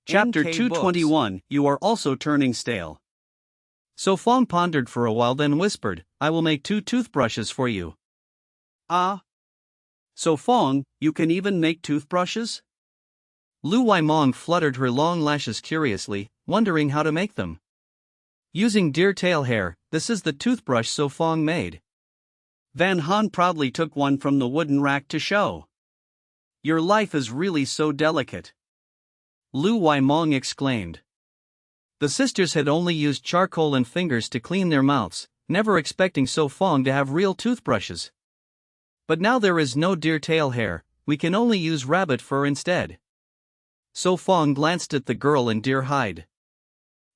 Chapter NK 221, You are also turning stale. So Phong pondered for a while, then whispered, I will make 2 toothbrushes for you. Ah. So Phong, you can even make toothbrushes? Lu Waimong fluttered her long lashes curiously, wondering how to make them. Using deer tail hair, this is the toothbrush So Phong made. Van Han proudly took one from the wooden rack to show. Your life is really so delicate. Lu Waimong exclaimed. The sisters had only used charcoal and fingers to clean their mouths, never expecting So Phong to have real toothbrushes. But now there is no deer tail hair, we can only use rabbit fur instead. So Phong glanced at the girl in deer hide.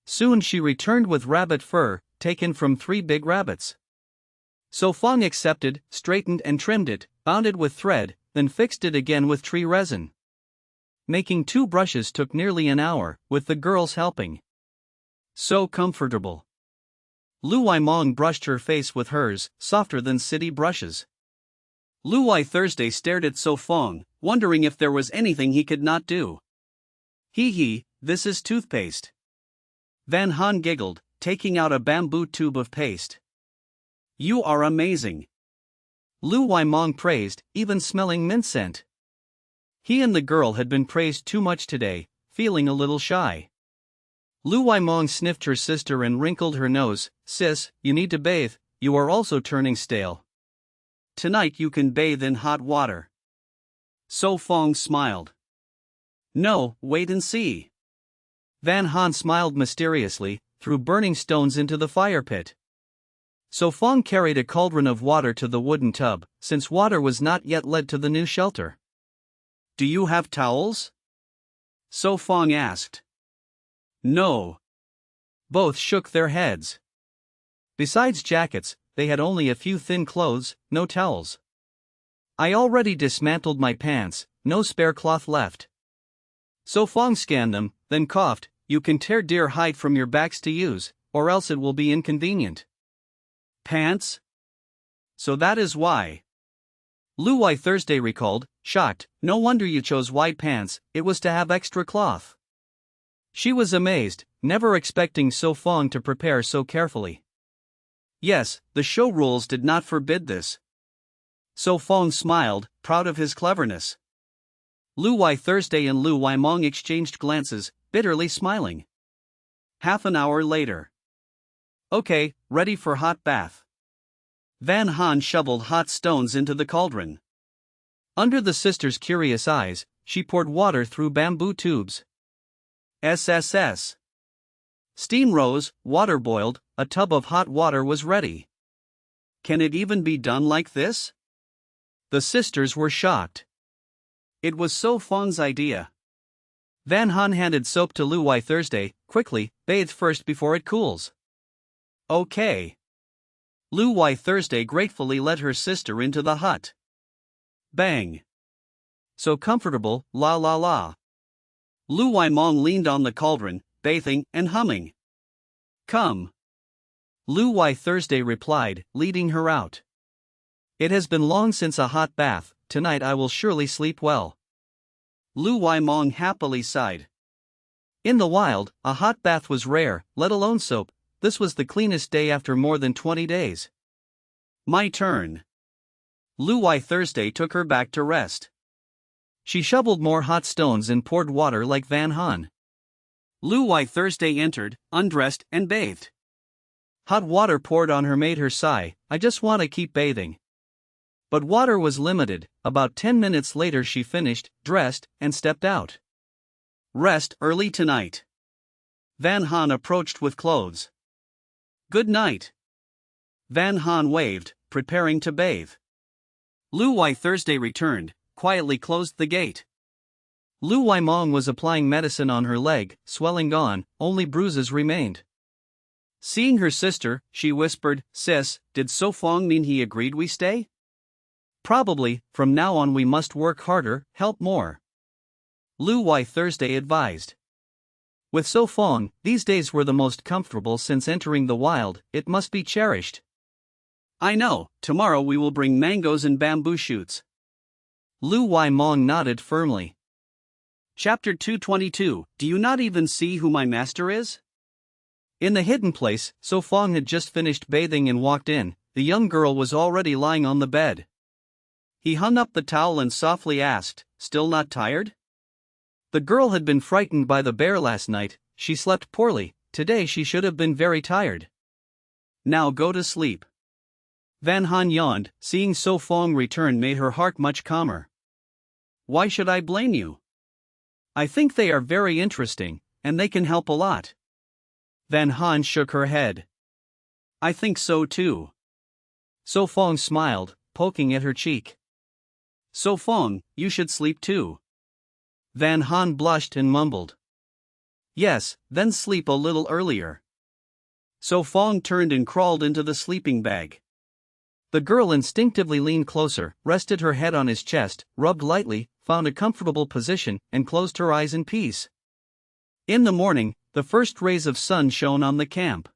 Soon she returned with rabbit fur, taken from 3 big rabbits. So Phong accepted, straightened and trimmed it, bound it with thread, then fixed it again with tree resin. Making 2 brushes took nearly an hour, with the girls helping. So comfortable. Lu Waimong brushed her face with hers, softer than city brushes. Lu Wai Thursday stared at So Phong, wondering if there was anything he could not do. Hee, this is toothpaste. Van Han giggled, taking out a bamboo tube of paste. You are amazing. Lu Waimong praised, even smelling mint scent. He and the girl had been praised too much today, feeling a little shy. Lu Waimong sniffed her sister and wrinkled her nose. Sis, you need to bathe, you are also turning stale. Tonight you can bathe in hot water. So Phong smiled. No, wait and see. Van Han smiled mysteriously, threw burning stones into the fire pit. So Phong carried a cauldron of water to the wooden tub, since water was not yet led to the new shelter. Do you have towels? So Phong asked. No. Both shook their heads. Besides jackets, they had only a few thin clothes, no towels. I already dismantled my pants, no spare cloth left. So Phong scanned them, then coughed, you can tear deer hide from your backs to use, or else it will be inconvenient. Pants? So that is why. Lu Wai Thursday recalled, shocked, no wonder you chose wide pants, it was to have extra cloth. She was amazed, never expecting So Phong to prepare so carefully. Yes, the show rules did not forbid this. So Phong smiled, proud of his cleverness. Lu Wai Thursday and Lu Waimong exchanged glances, bitterly smiling. Half an hour later. Okay, ready for hot bath. Van Han shoveled hot stones into the cauldron. Under the sisters' curious eyes, she poured water through bamboo tubes. SSS. Steam rose, water boiled, a tub of hot water was ready. Can it even be done like this? The sisters were shocked. It was So Phong's idea. Van Han handed soap to Lu Wai Thursday, quickly, bathe first before it cools. Okay. Lu Wai Thursday gratefully led her sister into the hut. Bang. So comfortable, la la la. Lu Waimong leaned on the cauldron, bathing and humming. Come. Lu Wai Thursday replied, leading her out. It has been long since a hot bath, tonight I will surely sleep well. Lu Waimong happily sighed. In the wild, a hot bath was rare, let alone soap. This was the cleanest day after more than 20 days. My turn. Lu Wai Thursday took her back to rest. She shoveled more hot stones and poured water like Van Han. Lu Wai Thursday entered, undressed, and bathed. Hot water poured on her made her sigh, I just want to keep bathing. But water was limited, about 10 minutes later she finished, dressed, and stepped out. Rest early tonight. Van Han approached with clothes. Good night. Van Han waved, preparing to bathe. Lu Wai Thursday returned, quietly closed the gate. Lu Waimong was applying medicine on her leg, swelling gone, only bruises remained. Seeing her sister, she whispered, Sis, did So Phong mean he agreed we stay? Probably, from now on we must work harder, help more. Lu Wai Thursday advised. With So Phong, these days were the most comfortable since entering the wild, it must be cherished. I know, tomorrow we will bring mangoes and bamboo shoots. Lu Waimong nodded firmly. Chapter 222. Do you not even see who my master is? In the hidden place, So Phong had just finished bathing and walked in. The young girl was already lying on the bed. He hung up the towel and softly asked, "Still not tired?" The girl had been frightened by the bear last night. She slept poorly. Today she should have been very tired. "Now go to sleep." Van Han yawned. Seeing So Phong return made her heart much calmer. "Why should I blame you? I think they are very interesting, and they can help a lot." Van Han shook her head. "I think so too." So Phong smiled, poking at her cheek. "So Phong, you should sleep too." Van Han blushed and mumbled, "Yes, then sleep a little earlier." So Phong turned and crawled into the sleeping bag. The girl instinctively leaned closer, rested her head on his chest, rubbed lightly, found a comfortable position, and closed her eyes in peace. In the morning, the first rays of sun shone on the camp.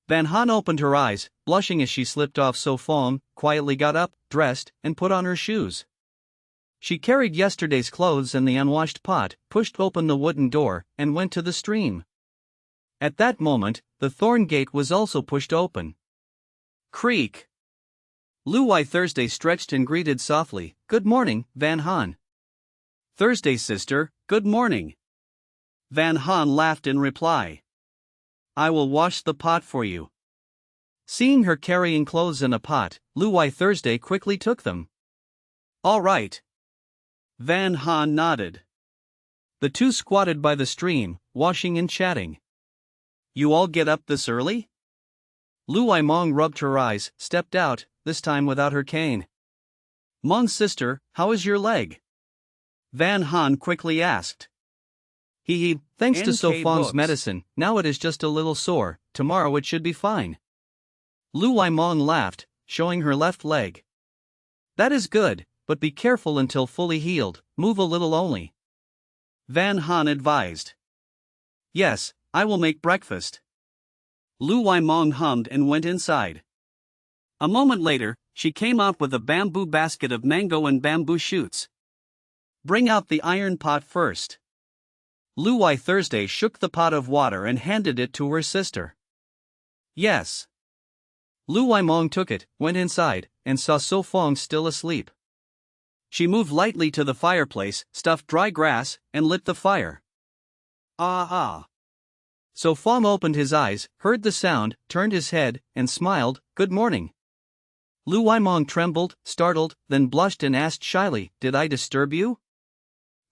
Van Han opened her eyes, blushing as she slipped off So Phong, quietly got up, dressed, and put on her shoes. She carried yesterday's clothes and the unwashed pot, pushed open the wooden door, and went to the stream. At that moment, the thorn gate was also pushed open. Creak! Lu Thursday stretched and greeted softly, "Good morning, Van Han." "Thursday sister, good morning." Van Han laughed in reply. "I will wash the pot for you." Seeing her carrying clothes in a pot, Lu Thursday quickly took them. "All right." Van Han nodded. The two squatted by the stream, washing and chatting. "You all get up this early?" Lu Mong rubbed her eyes, stepped out, this time without her cane. "Mong's sister, how is your leg?" Van Han quickly asked. Thanks to So Fong's medicine, now it is just a little sore, tomorrow it should be fine." Lu Mong laughed, showing her left leg. "That is good, but be careful until fully healed, move a little only." Van Han advised. "Yes, I will make breakfast." Lu Mong hummed and went inside. A moment later, she came out with a bamboo basket of mango and bamboo shoots. "Bring out the iron pot first." Lu Thursday shook the pot of water and handed it to her sister. "Yes." Lu Mong took it, went inside, and saw So Phong still asleep. She moved lightly to the fireplace, stuffed dry grass, and lit the fire. Ah! So Phong opened his eyes, heard the sound, turned his head, and smiled, "Good morning." Lu Mong trembled, startled, then blushed and asked shyly, "Did I disturb you?"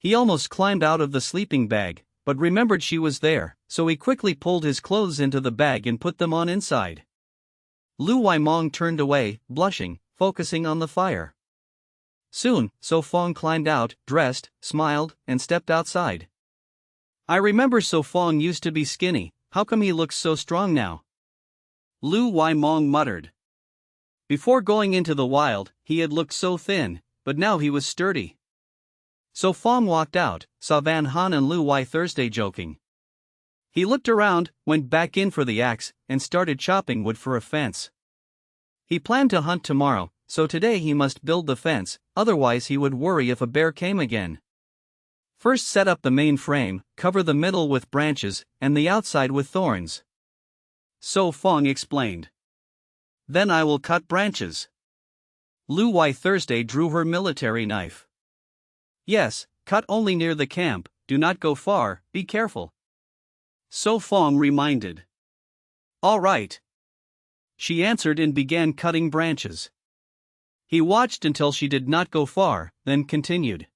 He almost climbed out of the sleeping bag, but remembered she was there, so he quickly pulled his clothes into the bag and put them on inside. Lu Mong turned away, blushing, focusing on the fire. Soon, So Phong climbed out, dressed, smiled, and stepped outside. "I remember So Phong used to be skinny, how come he looks so strong now?" Lu Mong muttered. Before going into the wild, he had looked so thin, but now he was sturdy. So Phong walked out, saw Van Han and Lu Thursday joking. He looked around, went back in for the axe, and started chopping wood for a fence. He planned to hunt tomorrow, so today he must build the fence, otherwise he would worry if a bear came again. First set up the main frame, cover the middle with branches, and the outside with thorns. So Phong explained. "Then I will cut branches." Lu Thursday drew her military knife. "Yes, cut only near the camp, do not go far, be careful." So Phong reminded. "All right." She answered and began cutting branches. He watched until she did not go far, then continued.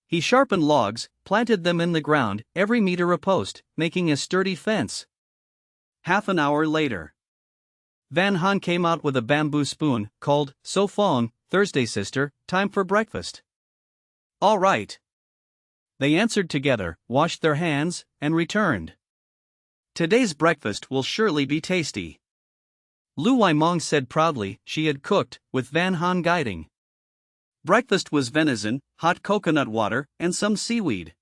He sharpened logs, planted them in the ground, every meter a post, making a sturdy fence. Half an hour later, Van Han came out with a bamboo spoon, called, "So Phong, Thursday sister, time for breakfast." "All right." They answered together, washed their hands, and returned. "Today's breakfast will surely be tasty." Lu Mong said proudly she had cooked, with Van Han guiding. Breakfast was venison, hot coconut water, and some seaweed.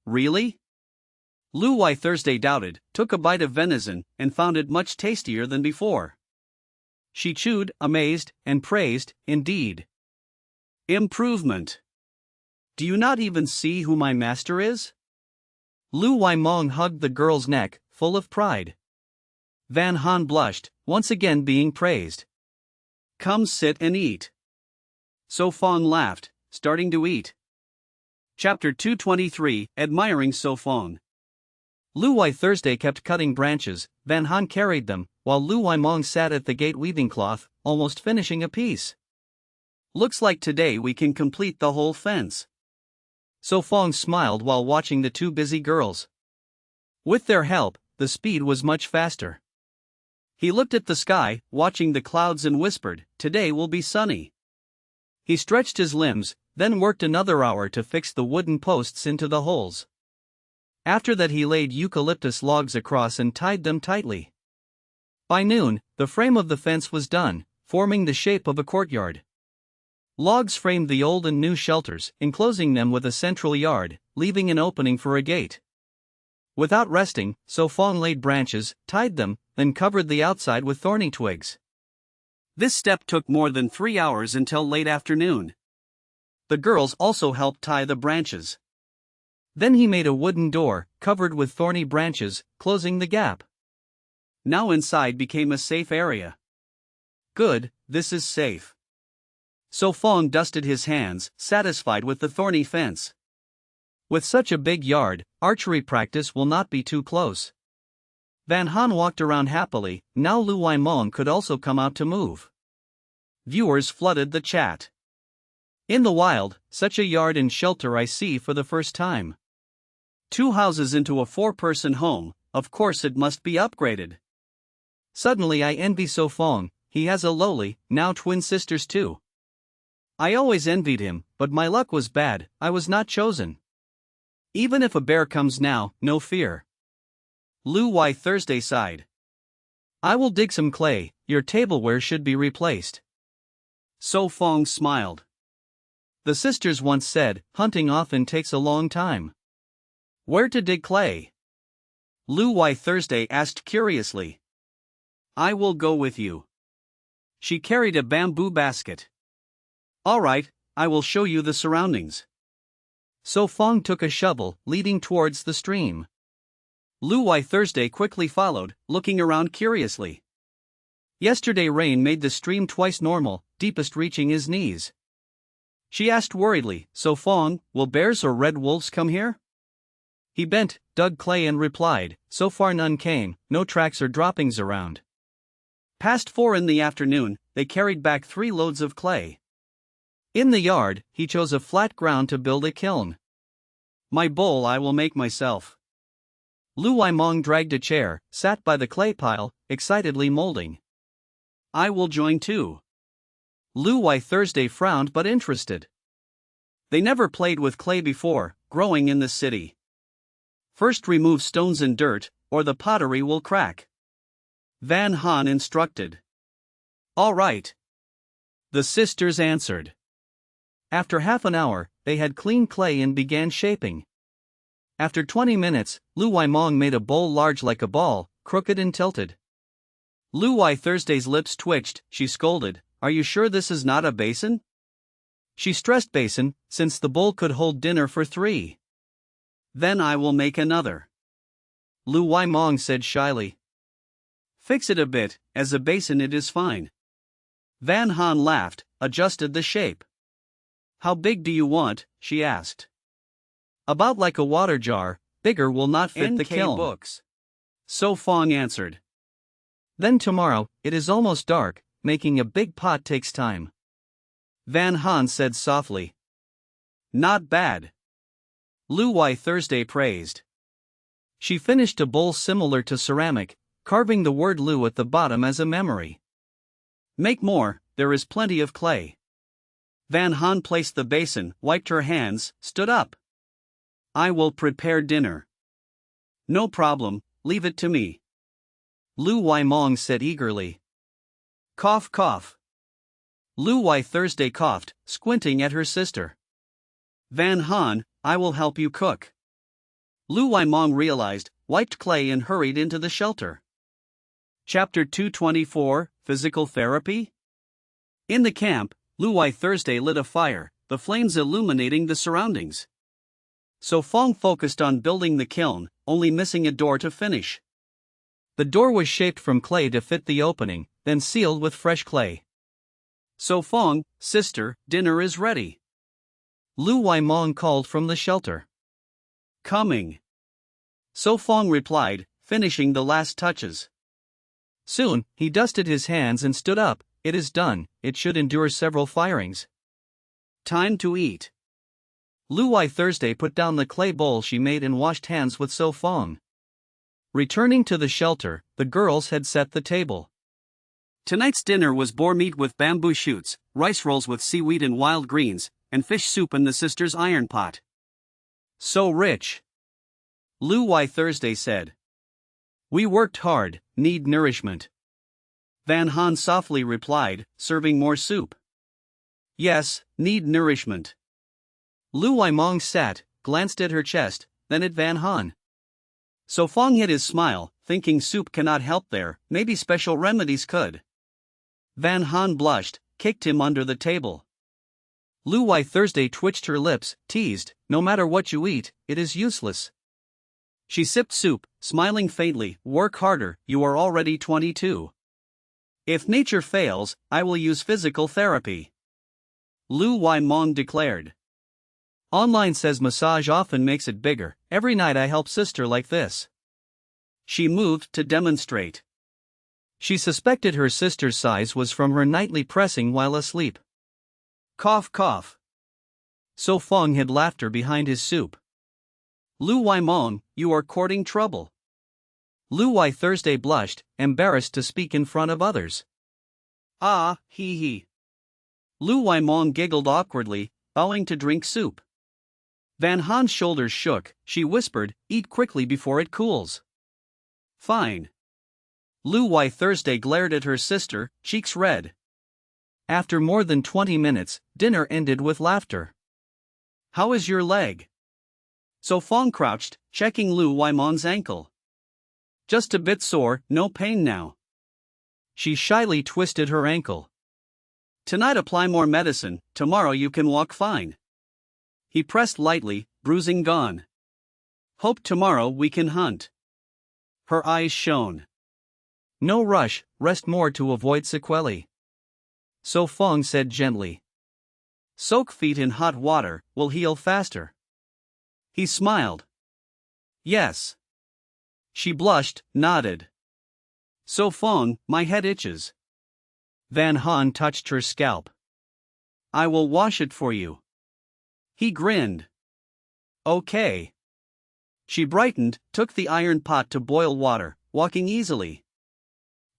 "Really?" Lu Thursday doubted, took a bite of venison, and found it much tastier than before. She chewed, amazed, and praised, "Indeed. Improvement. Do you not even see who my master is? Lu Waimong hugged the girl's neck, full of pride. Van Han blushed, once again being praised. Come sit and eat. So Phong laughed, starting to eat. Chapter 223, Admiring So Phong. Lu Wai Thursday kept cutting branches, Van Han carried them, while Lu Waimong sat at the gate weaving cloth, almost finishing a piece. Looks like today we can complete the whole fence. So Phong smiled while watching the two busy girls. With their help, the speed was much faster. He looked at the sky, watching the clouds, and whispered, "Today will be sunny." He stretched his limbs, then worked another hour to fix the wooden posts into the holes. After that he laid eucalyptus logs across and tied them tightly. By noon, the frame of the fence was done, forming the shape of a courtyard. Logs framed the old and new shelters, enclosing them with a central yard, leaving an opening for a gate. Without resting, So Phong laid branches, tied them, then covered the outside with thorny twigs. This step took more than 3 hours until late afternoon. The girls also helped tie the branches. Then he made a wooden door, covered with thorny branches, closing the gap. Now inside became a safe area. Good, this is safe. So Phong dusted his hands, satisfied with the thorny fence. With such a big yard, archery practice will not be too close. Van Han walked around happily, now Lu Waimong could also come out to move. Viewers flooded the chat. In the wild, such a yard and shelter I see for the first time. 2 houses into a 4-person home, of course it must be upgraded. Suddenly I envy So Phong, he has a lowly, now twin sisters too. I always envied him, but my luck was bad, I was not chosen. Even if a bear comes now, no fear. Lu Wai Thursday sighed. I will dig some clay, your tableware should be replaced. So Phong smiled. The sisters once said, hunting often takes a long time. Where to dig clay? Lu Wai Thursday asked curiously. I will go with you. She carried a bamboo basket. All right, I will show you the surroundings. So Phong took a shovel, leading towards the stream. Lu Wai Thursday quickly followed, looking around curiously. Yesterday rain made the stream twice normal, deepest reaching his knees. She asked worriedly, So Phong, will bears or red wolves come here? He bent, dug clay and replied, so far none came, no tracks or droppings around. Past 4 in the afternoon, they carried back 3 loads of clay. In the yard, he chose a flat ground to build a kiln. My bowl I will make myself. Lu Waimong dragged a chair, sat by the clay pile, excitedly molding. I will join too. Lu Wai Thursday frowned but interested. They never played with clay before, growing in the city. First remove stones and dirt, or the pottery will crack. Van Han instructed. All right. The sisters answered. After half an hour, they had clean clay and began shaping. After 20 minutes, Lu Waimong made a bowl large like a ball, crooked and tilted. Lu Wai Thursday's lips twitched, she scolded, Are you sure this is not a basin? She stressed basin, since the bowl could hold dinner for 3. Then I will make another. Lu Waimong said shyly. Fix it a bit, as a basin it is fine. Van Han laughed, adjusted the shape. How big do you want? She asked. About like a water jar, bigger will not fit the kiln. Books. So Phong answered. Then tomorrow, it is almost dark, making a big pot takes time. Van Han said softly. Not bad. Lu Wai Thursday praised. She finished a bowl similar to ceramic, carving the word Lu at the bottom as a memory. Make more, there is plenty of clay. Van Han placed the basin, wiped her hands, stood up. I will prepare dinner. No problem, leave it to me. Lu Waimong said eagerly. Cough cough. Lu Wai Thursday coughed, squinting at her sister. Van Han, I will help you cook. Lu Waimong realized, wiped clay and hurried into the shelter. Chapter 224, Physical Therapy? In the camp, Lu Wai Thursday lit a fire, the flames illuminating the surroundings. So Phong focused on building the kiln, only missing a door to finish. The door was shaped from clay to fit the opening, then sealed with fresh clay. So Phong, sister, dinner is ready. Lu Waimong called from the shelter. Coming. So Phong replied, finishing the last touches. Soon, he dusted his hands and stood up. It is done, it should endure several firings. Time to eat. Lu Wai Thursday put down the clay bowl she made and washed hands with So Phong. Returning to the shelter, the girls had set the table. Tonight's dinner was boar meat with bamboo shoots, rice rolls with seaweed and wild greens, and fish soup in the sisters' iron pot. So rich. Lu Wai Thursday said. We worked hard, need nourishment. Van Han softly replied, serving more soup. Yes, need nourishment. Lu Waimong sat, glanced at her chest, then at Van Han. So Phong hid his smile, thinking soup cannot help there, maybe special remedies could. Van Han blushed, kicked him under the table. Lu Wai Thursday twitched her lips, teased, no matter what you eat, it is useless. She sipped soup, smiling faintly, work harder, you are already 22. If nature fails, I will use physical therapy. Lu Waimong declared. Online says massage often makes it bigger, every night I help sister like this. She moved to demonstrate. She suspected her sister's size was from her nightly pressing while asleep. Cough cough. So Phong hid laughter behind his soup. Lu Waimong, you are courting trouble. Lu Wai Thursday blushed, embarrassed to speak in front of others. Ah, hee hee. Lu Waimong giggled awkwardly, bowing to drink soup. Van Han's shoulders shook, she whispered, eat quickly before it cools. Fine. Lu Wai Thursday glared at her sister, cheeks red. After more than 20 minutes, dinner ended with laughter. How is your leg? So Phong crouched, checking Lu Waimong's ankle. Just a bit sore, no pain now. She shyly twisted her ankle. Tonight apply more medicine, tomorrow you can walk fine. He pressed lightly, bruising gone. Hope tomorrow we can hunt. Her eyes shone. No rush, rest more to avoid sequelae. So Phong said gently. Soak feet in hot water, will heal faster. He smiled. Yes. She blushed, nodded. So Phong, my head itches. Van Han touched her scalp. I will wash it for you. He grinned. Okay. She brightened, took the iron pot to boil water, walking easily.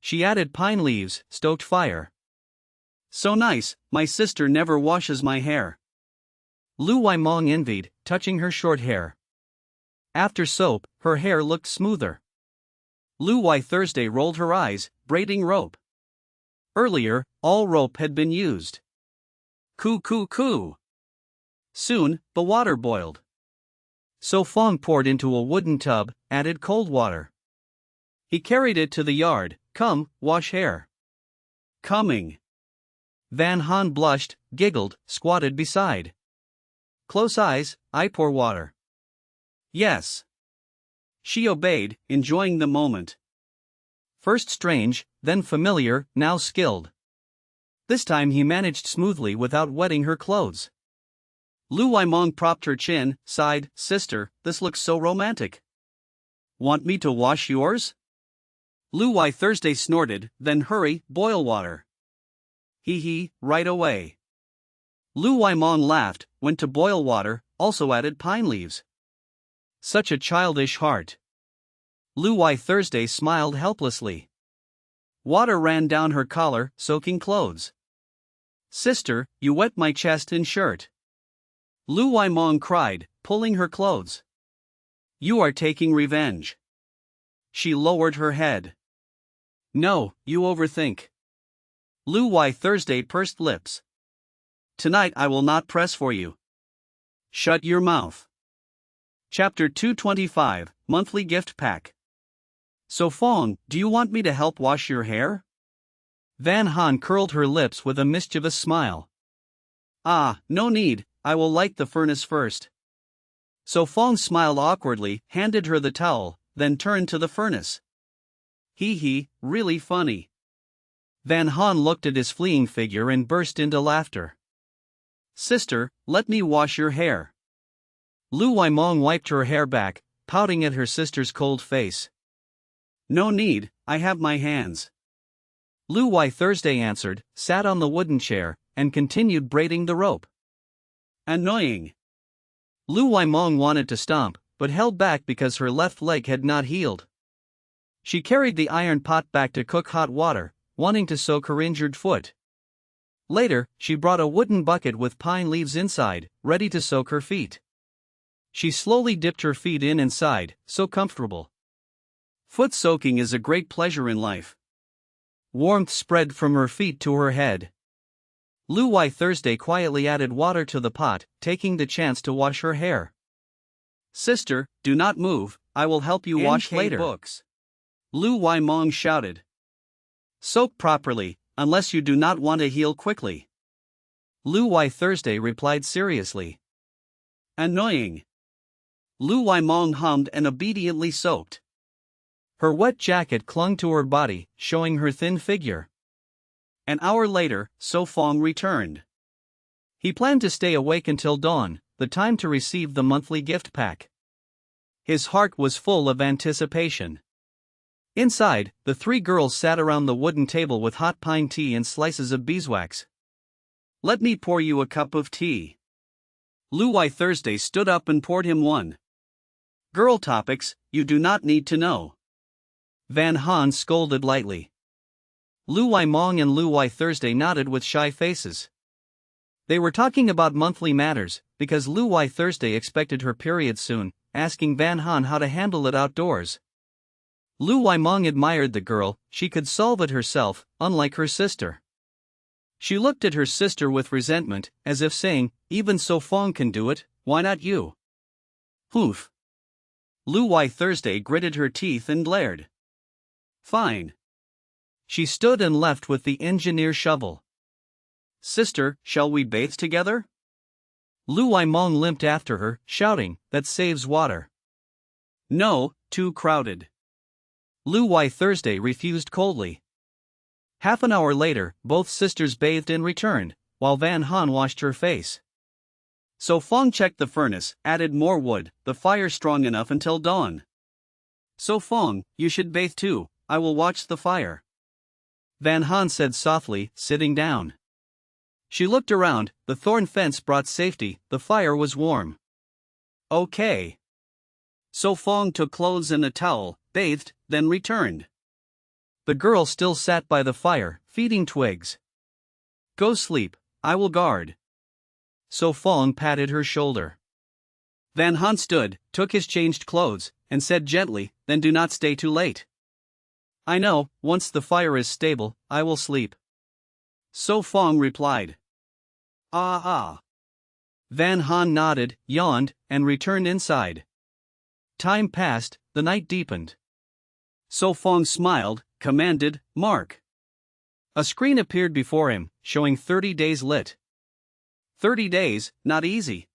She added pine leaves, stoked fire. So nice, my sister never washes my hair. Lu Waimong envied, touching her short hair. After soap, her hair looked smoother. Lu Wai Thursday rolled her eyes, braiding rope. Earlier, all rope had been used. Coo coo coo. Soon, the water boiled. So Phong poured into a wooden tub, added cold water. He carried it to the yard. Come, wash hair. Coming. Van Han blushed, giggled, squatted beside. Close eyes, I pour water. Yes. She obeyed, enjoying the moment. First strange, then familiar, now skilled. This time he managed smoothly without wetting her clothes. Lu Waimong propped her chin, sighed, sister, this looks so romantic. Want me to wash yours? Lu Wai Thursday snorted, then hurry, boil water. Hee hee, right away. Lu Waimong laughed, went to boil water, also added pine leaves. Such a childish heart. Lu Wai Thursday smiled helplessly. Water ran down her collar, soaking clothes. Sister, you wet my chest and shirt. Lu Waimong cried, pulling her clothes. You are taking revenge. She lowered her head. No, you overthink. Lu Wai Thursday pursed lips. Tonight I will not press for you. Shut your mouth. Chapter 225, Monthly Gift Pack. So Phong, do you want me to help wash your hair? Van Han curled her lips with a mischievous smile. Ah, no need, I will light the furnace first. So Phong smiled awkwardly, handed her the towel, then turned to the furnace. Hee, really funny. Van Han looked at his fleeing figure and burst into laughter. Sister, let me wash your hair. Lu Waimong wiped her hair back, pouting at her sister's cold face. No need, I have my hands. Lu Wai Thursday answered, sat on the wooden chair, and continued braiding the rope. Annoying. Lu Waimong wanted to stomp, but held back because her left leg had not healed. She carried the iron pot back to cook hot water, wanting to soak her injured foot. Later, she brought a wooden bucket with pine leaves inside, ready to soak her feet. She slowly dipped her feet in and sighed, so comfortable. Foot soaking is a great pleasure in life. Warmth spread from her feet to her head. Lu Wai Thursday quietly added water to the pot, taking the chance to wash her hair. Sister, do not move, I will help you wash later. Books. Lu Waimong shouted. Soak properly, unless you do not want to heal quickly. Lu Wai Thursday replied seriously. Annoying. Lu Waimong hummed and obediently soaked. Her wet jacket clung to her body, showing her thin figure. An hour later, So Phong returned. He planned to stay awake until dawn, the time to receive the monthly gift pack. His heart was full of anticipation. Inside, the three girls sat around the wooden table with hot pine tea and slices of beeswax. Let me pour you a cup of tea. Lu Wai Thursday stood up and poured him one. Girl topics, you do not need to know. Van Han scolded lightly. Lu Waimong and Lu Wai Thursday nodded with shy faces. They were talking about monthly matters, because Lu Wai Thursday expected her period soon, asking Van Han how to handle it outdoors. Lu Waimong admired the girl, she could solve it herself, unlike her sister. She looked at her sister with resentment, as if saying, even So Phong can do it, why not you? Hoof. Lu Wai Thursday gritted her teeth and glared. Fine. She stood and left with the engineer shovel. Sister, shall we bathe together? Lu Waimong limped after her, shouting, that saves water. No, too crowded. Lu Wai Thursday refused coldly. Half an hour later, both sisters bathed and returned, while Van Han washed her face. So Phong checked the furnace, added more wood, the fire strong enough until dawn. So Phong, you should bathe too, I will watch the fire. Van Han said softly, sitting down. She looked around, the thorn fence brought safety, the fire was warm. Okay. So Phong took clothes and a towel, bathed, then returned. The girl still sat by the fire, feeding twigs. Go sleep, I will guard. So Phong patted her shoulder. Van Han stood, took his changed clothes, and said gently, then do not stay too late. I know, once the fire is stable, I will sleep. So Phong replied. Ah. Van Han nodded, yawned, and returned inside. Time passed, the night deepened. So Phong smiled, commanded, mark. A screen appeared before him, showing 30 days lit. 30 days, not easy.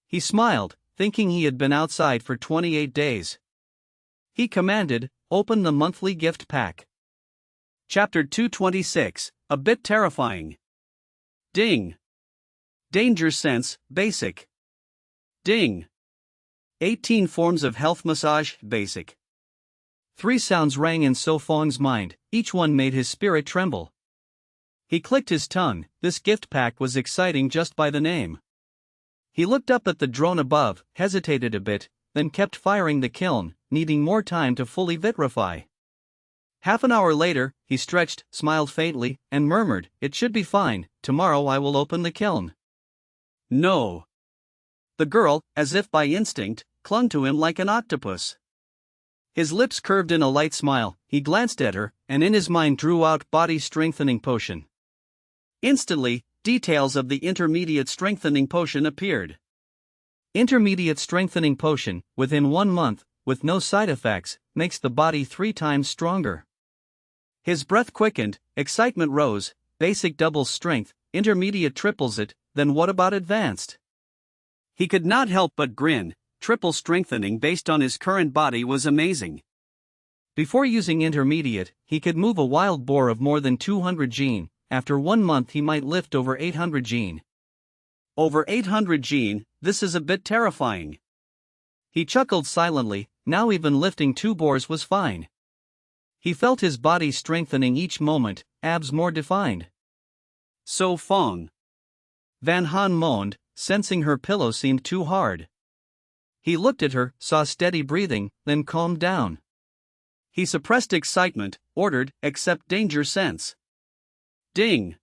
He smiled, thinking he had been outside for 28 days. He commanded, open the monthly gift pack. Chapter 226, a bit terrifying. Ding. Danger sense, basic. Ding. 18 forms of health massage, basic. 3 sounds rang in So Phong's mind, each one made his spirit tremble. He clicked his tongue, this gift pack was exciting just by the name. He looked up at the drone above, hesitated a bit, then kept firing the kiln, needing more time to fully vitrify. Half an hour later, he stretched, smiled faintly, and murmured, it should be fine, tomorrow I will open the kiln. No. The girl, as if by instinct, clung to him like an octopus. His lips curved in a light smile, he glanced at her, and in his mind drew out body strengthening potion. Instantly, details of the intermediate strengthening potion appeared. Intermediate strengthening potion, within 1 month, with no side effects, makes the body 3 times stronger. His breath quickened, excitement rose, basic doubles strength, intermediate triples it, then what about advanced? He could not help but grin. Triple strengthening based on his current body was amazing. Before using intermediate, he could move a wild boar of more than 200 gene. After 1 month he might lift over 800 gene. Over 800 gene, this is a bit terrifying. He chuckled silently. Now even lifting 2 boars was fine. He felt his body strengthening each moment, abs more defined. So Phong. Van Han moaned, sensing her pillow seemed too hard. He looked at her, saw steady breathing, then calmed down. He suppressed excitement, ordered, accept danger sense. Ding!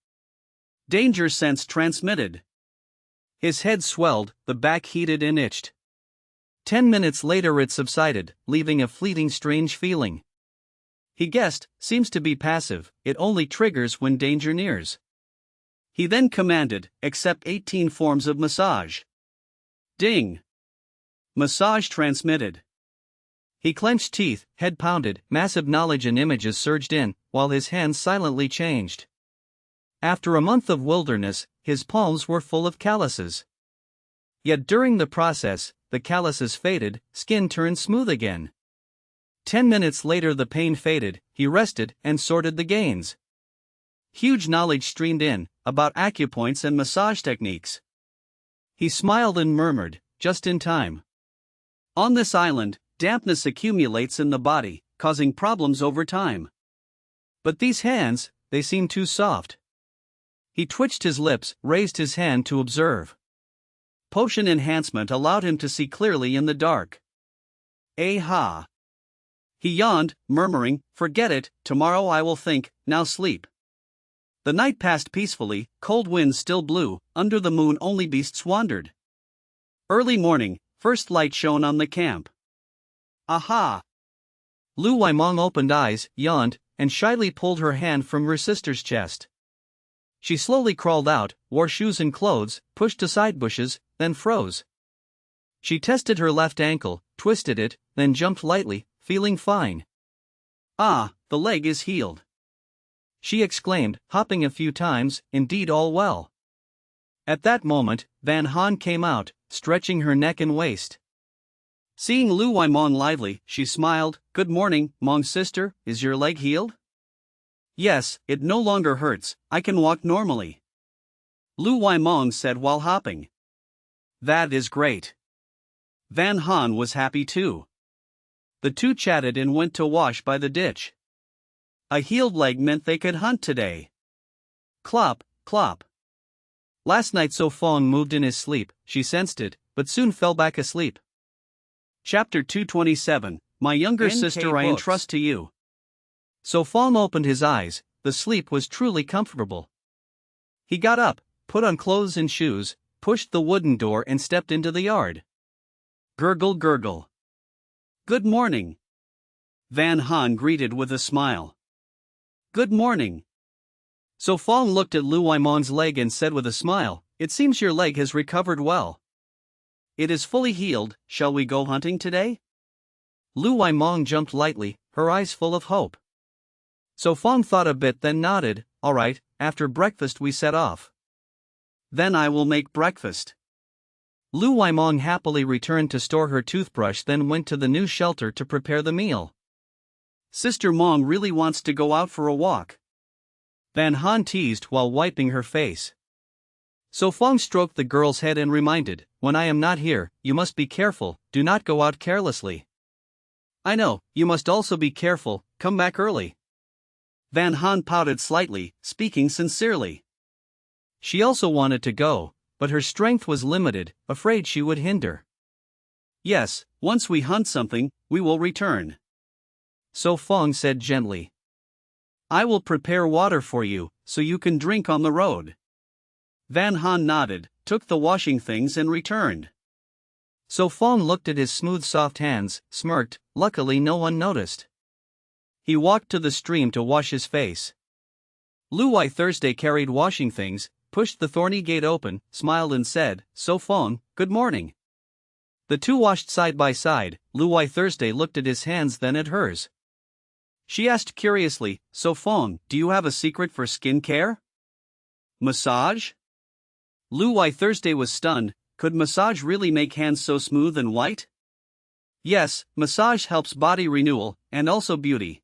Danger sense transmitted. His head swelled, the back heated and itched. 10 minutes later it subsided, leaving a fleeting strange feeling. He guessed, seems to be passive, it only triggers when danger nears. He then commanded, accept 18 forms of massage. Ding! Massage transmitted. He clenched teeth, head pounded, massive knowledge and images surged in, while his hands silently changed. After a month of wilderness, his palms were full of calluses. Yet during the process, the calluses faded, skin turned smooth again. 10 minutes later the pain faded, he rested and sorted the gains. Huge knowledge streamed in, about acupoints and massage techniques. He smiled and murmured, just in time. On this island, dampness accumulates in the body, causing problems over time. But these hands, they seem too soft. He twitched his lips, raised his hand to observe. Potion enhancement allowed him to see clearly in the dark. Ha! He yawned, murmuring, forget it, tomorrow I will think, now sleep. The night passed peacefully, cold winds still blew, under the moon only beasts wandered. Early morning, first light shone on the camp. Aha! Lu Waimong opened eyes, yawned, and shyly pulled her hand from her sister's chest. She slowly crawled out, wore shoes and clothes, pushed aside bushes, then froze. She tested her left ankle, twisted it, then jumped lightly, feeling fine. Ah, the leg is healed. She exclaimed, hopping a few times, indeed all well. At that moment, Van Han came out, stretching her neck and waist. Seeing Lu Waimong lively, she smiled, good morning, Mong's sister, is your leg healed? Yes, it no longer hurts, I can walk normally. Lu Waimong said while hopping. That is great. Van Han was happy too. The two chatted and went to wash by the ditch. A healed leg meant they could hunt today. Clop, clop. Last night So Phong moved in his sleep, she sensed it, but soon fell back asleep. Chapter 227, My younger sister I entrust to you. So Phong opened his eyes, the sleep was truly comfortable. He got up, put on clothes and shoes, pushed the wooden door and stepped into the yard. Gurgle gurgle. Good morning. Van Han greeted with a smile. Good morning. So Phong looked at Lu Waimong's leg and said with a smile, it seems your leg has recovered well. It is fully healed, shall we go hunting today? Lu Waimong jumped lightly, her eyes full of hope. So Phong thought a bit then nodded, all right, after breakfast we set off. Then I will make breakfast. Lu Waimong happily returned to store her toothbrush then went to the new shelter to prepare the meal. Sister Mong really wants to go out for a walk. Van Han teased while wiping her face. So Phong stroked the girl's head and reminded, when I am not here, you must be careful, do not go out carelessly. I know, you must also be careful, come back early. Van Han pouted slightly, speaking sincerely. She also wanted to go, but her strength was limited, afraid she would hinder. Yes, once we hunt something, we will return. So Phong said gently. I will prepare water for you, so you can drink on the road. Van Han nodded, took the washing things and returned. So Phong looked at his smooth soft hands, smirked, luckily no one noticed. He walked to the stream to wash his face. Lu Wai Thursday carried washing things, pushed the thorny gate open, smiled and said, So Phong, good morning. The two washed side by side, Lu Wai Thursday looked at his hands then at hers. She asked curiously, So Phong, do you have a secret for skin care? Massage? Lu Wai Thursday was stunned. Could massage really make hands so smooth and white? Yes, massage helps body renewal, and also beauty.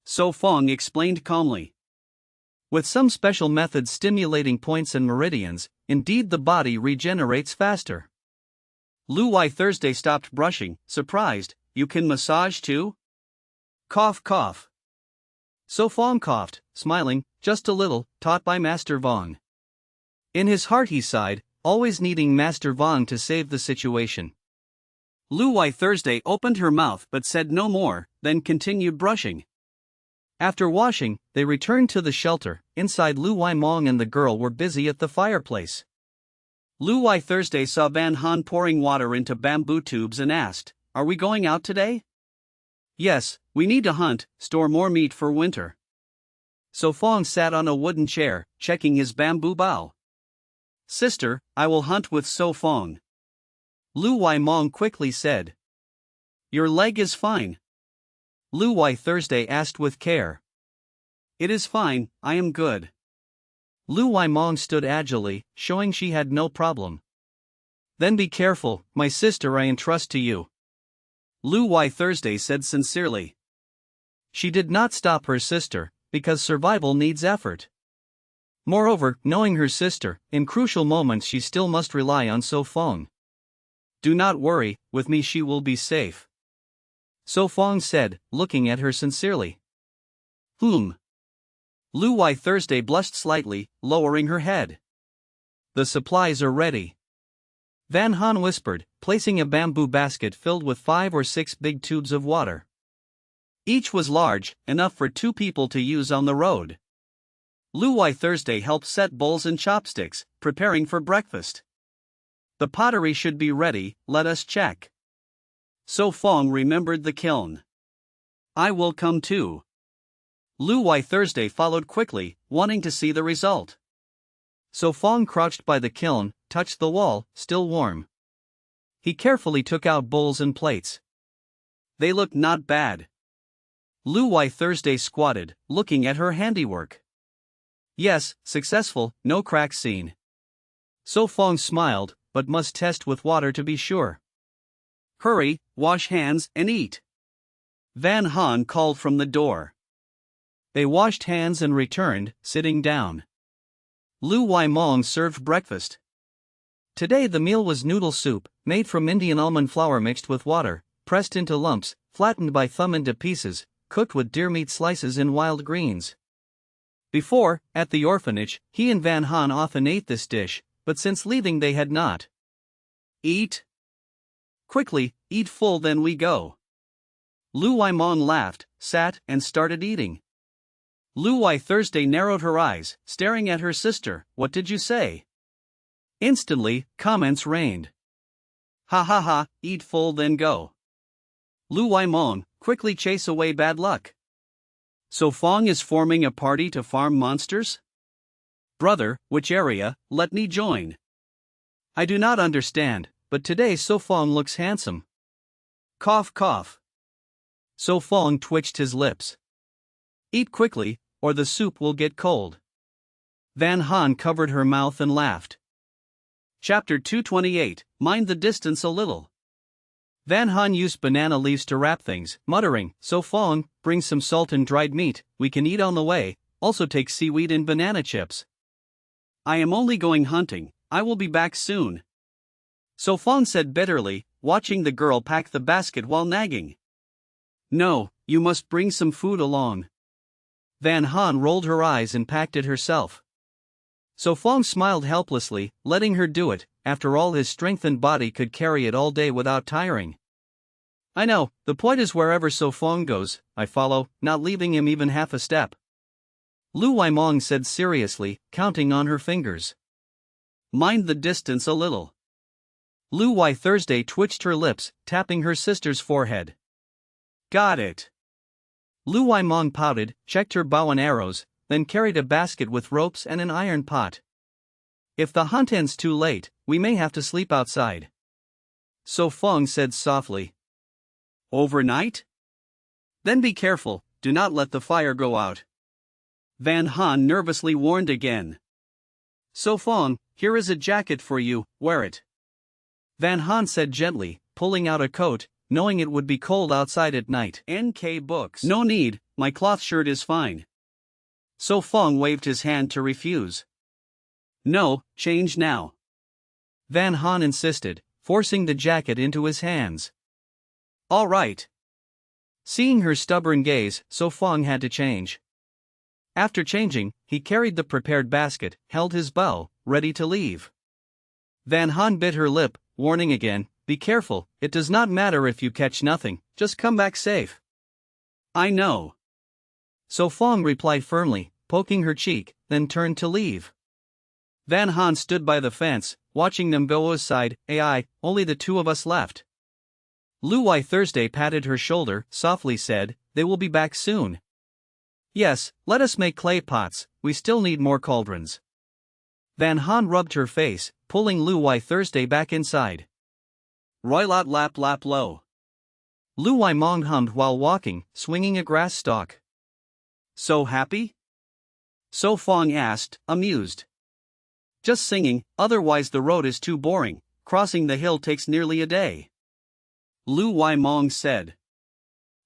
So Phong explained calmly. With some special methods stimulating points and meridians, indeed the body regenerates faster. Lu Wai Thursday stopped brushing, surprised. You can massage too? Cough cough. So Phong coughed, smiling, just a little, taught by Master Vong. In his heart he sighed, always needing Master Vong to save the situation. Lu Wai Thursday opened her mouth but said no more, then continued brushing. After washing, they returned to the shelter. Inside, Lu Wai Mong and the girl were busy at the fireplace. Lu Wai Thursday saw Van Han pouring water into bamboo tubes and asked, "Are we going out today?" "Yes, we need to hunt, store more meat for winter." So Phong sat on a wooden chair, checking his bamboo bow. "Sister, I will hunt with So Phong." Lu Wai Mong quickly said. "Your leg is fine?" Lu Wai Thursday asked with care. "It is fine, I am good." Lu Wai Mong stood agilely, showing she had no problem. "Then be careful, my sister, I entrust to you," Lu Wai Thursday said sincerely. She did not stop her sister, because survival needs effort. Moreover, knowing her sister, in crucial moments she still must rely on So Phong. "Do not worry, with me she will be safe," So Phong said, looking at her sincerely. Lu Wai Thursday blushed slightly, lowering her head. "The supplies are ready," Van Han whispered, placing a bamboo basket filled with 5 or 6 big tubes of water. Each was large, enough for 2 people to use on the road. Lu Wai Thursday helped set bowls and chopsticks, preparing for breakfast. "The pottery should be ready, let us check." So Phong remembered the kiln. "I will come too." Lu Wai Thursday followed quickly, wanting to see the result. So Phong crouched by the kiln, touched the wall, still warm. He carefully took out bowls and plates. They looked not bad. Lu Wai Thursday squatted, looking at her handiwork. "Yes, successful, no cracks seen." So Phong smiled, "But must test with water to be sure." "Hurry, wash hands and eat," Van Han called from the door. They washed hands and returned, sitting down. Lu Wai Mong served breakfast. Today the meal was noodle soup, made from Indian almond flour mixed with water, pressed into lumps, flattened by thumb into pieces, cooked with deer meat slices and wild greens. Before, at the orphanage, he and Van Han often ate this dish, but since leaving they had not. "Eat. Quickly, eat full then we go." Lu Wai Mong laughed, sat, and started eating. Lu Wai Thursday narrowed her eyes, staring at her sister. "What did you say?" Instantly, comments rained. "Ha ha ha, eat full then go." Lu Wai Mong, quickly chase away bad luck. So Phong is forming a party to farm monsters? Brother, which area, let me join. I do not understand, but today So Phong looks handsome. Cough cough. So Phong twitched his lips. Eat quickly, or the soup will get cold. Van Han covered her mouth and laughed. Chapter 228, Mind the Distance a Little. Van Han used banana leaves to wrap things, muttering, "So Phong, bring some salt and dried meat, we can eat on the way, also take seaweed and banana chips." "I am only going hunting, I will be back soon." So Phong said bitterly, watching the girl pack the basket while nagging. "No, you must bring some food along." Van Han rolled her eyes and packed it herself. So Phong smiled helplessly, letting her do it. After all, his strengthened body could carry it all day without tiring. "I know, the point is wherever So Phong goes, I follow, not leaving him even half a step." Lu Wai Mong said seriously, counting on her fingers. "Mind the distance a little." Lu Wai Thursday twitched her lips, tapping her sister's forehead. "Got it." Lu Wai Mong pouted, checked her bow and arrows, then carried a basket with ropes and an iron pot. "If the hunt ends too late, we may have to sleep outside." So Phong said softly. "Overnight? Then be careful, do not let the fire go out." Van Han nervously warned again. So Phong, here is a jacket for you, wear it. Van Han said gently, pulling out a coat, knowing it would be cold outside at night. NK Books. No need, my cloth shirt is fine. So Phong waved his hand to refuse. No, change now. Van Han insisted, forcing the jacket into his hands. All right. Seeing her stubborn gaze, So Phong had to change. After changing, he carried the prepared basket, held his bow, ready to leave. Van Han bit her lip, warning again, be careful, it does not matter if you catch nothing, just come back safe. I know. So Phong replied firmly, poking her cheek, then turned to leave. Van Han stood by the fence, watching them go aside. Ai, only the two of us left. Lu Wai Thursday patted her shoulder, softly said, they will be back soon. Yes, let us make clay pots, we still need more cauldrons. Van Han rubbed her face, pulling Lu Wai Thursday back inside. Roy lot lap lap lo. Lu Wai Mong hummed while walking, swinging a grass stalk. So happy? So Phong asked, amused. Just singing, otherwise the road is too boring, crossing the hill takes nearly a day. Lu Wai Mong said.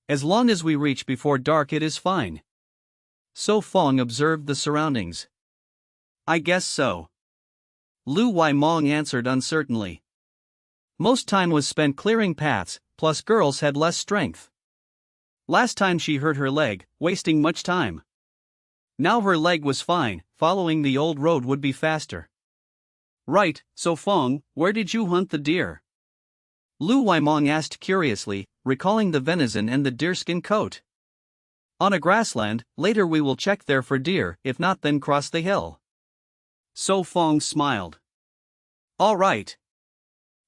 As long as we reach before dark it is fine. So Phong observed the surroundings. I guess so. Lu Wai Mong answered uncertainly. Most time was spent clearing paths, plus girls had less strength. Last time she hurt her leg, wasting much time. Now her leg was fine, following the old road would be faster. Right, so Phong, where did you hunt the deer? Lu Wai Mong asked curiously, recalling the venison and the deerskin coat. On a grassland, later we will check there for deer, if not then cross the hill. So Phong smiled. All right.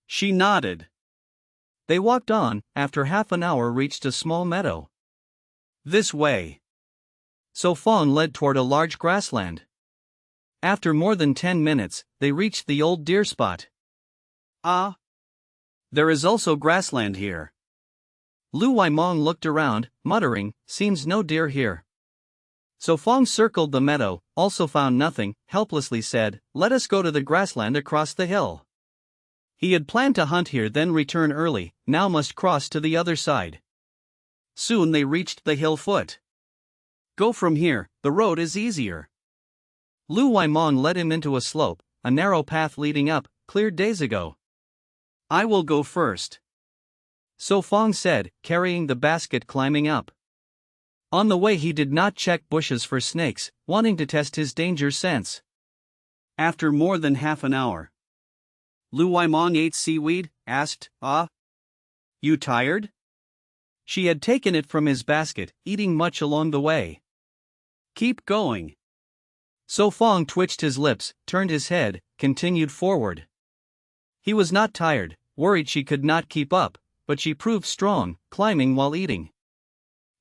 She nodded. They walked on, after half an hour reached a small meadow. This way. So Phong led toward a large grassland. After more than 10 minutes, they reached the old deer spot. Ah. There is also grassland here. Lu Wai Mong looked around, muttering, seems no deer here. So Phong circled the meadow, also found nothing, helplessly said, let us go to the grassland across the hill. He had planned to hunt here then return early, now must cross to the other side. Soon they reached the hill foot. Go from here, the road is easier. Lu Wai Mong led him into a slope, a narrow path leading up, cleared days ago. I will go first. So Phong said, carrying the basket climbing up. On the way he did not check bushes for snakes, wanting to test his danger sense. After more than half an hour. Lu Wai Mong ate seaweed, asked, you tired? She had taken it from his basket, eating much along the way. Keep going. So Phong twitched his lips, turned his head, continued forward. He was not tired, worried she could not keep up, but she proved strong, climbing while eating.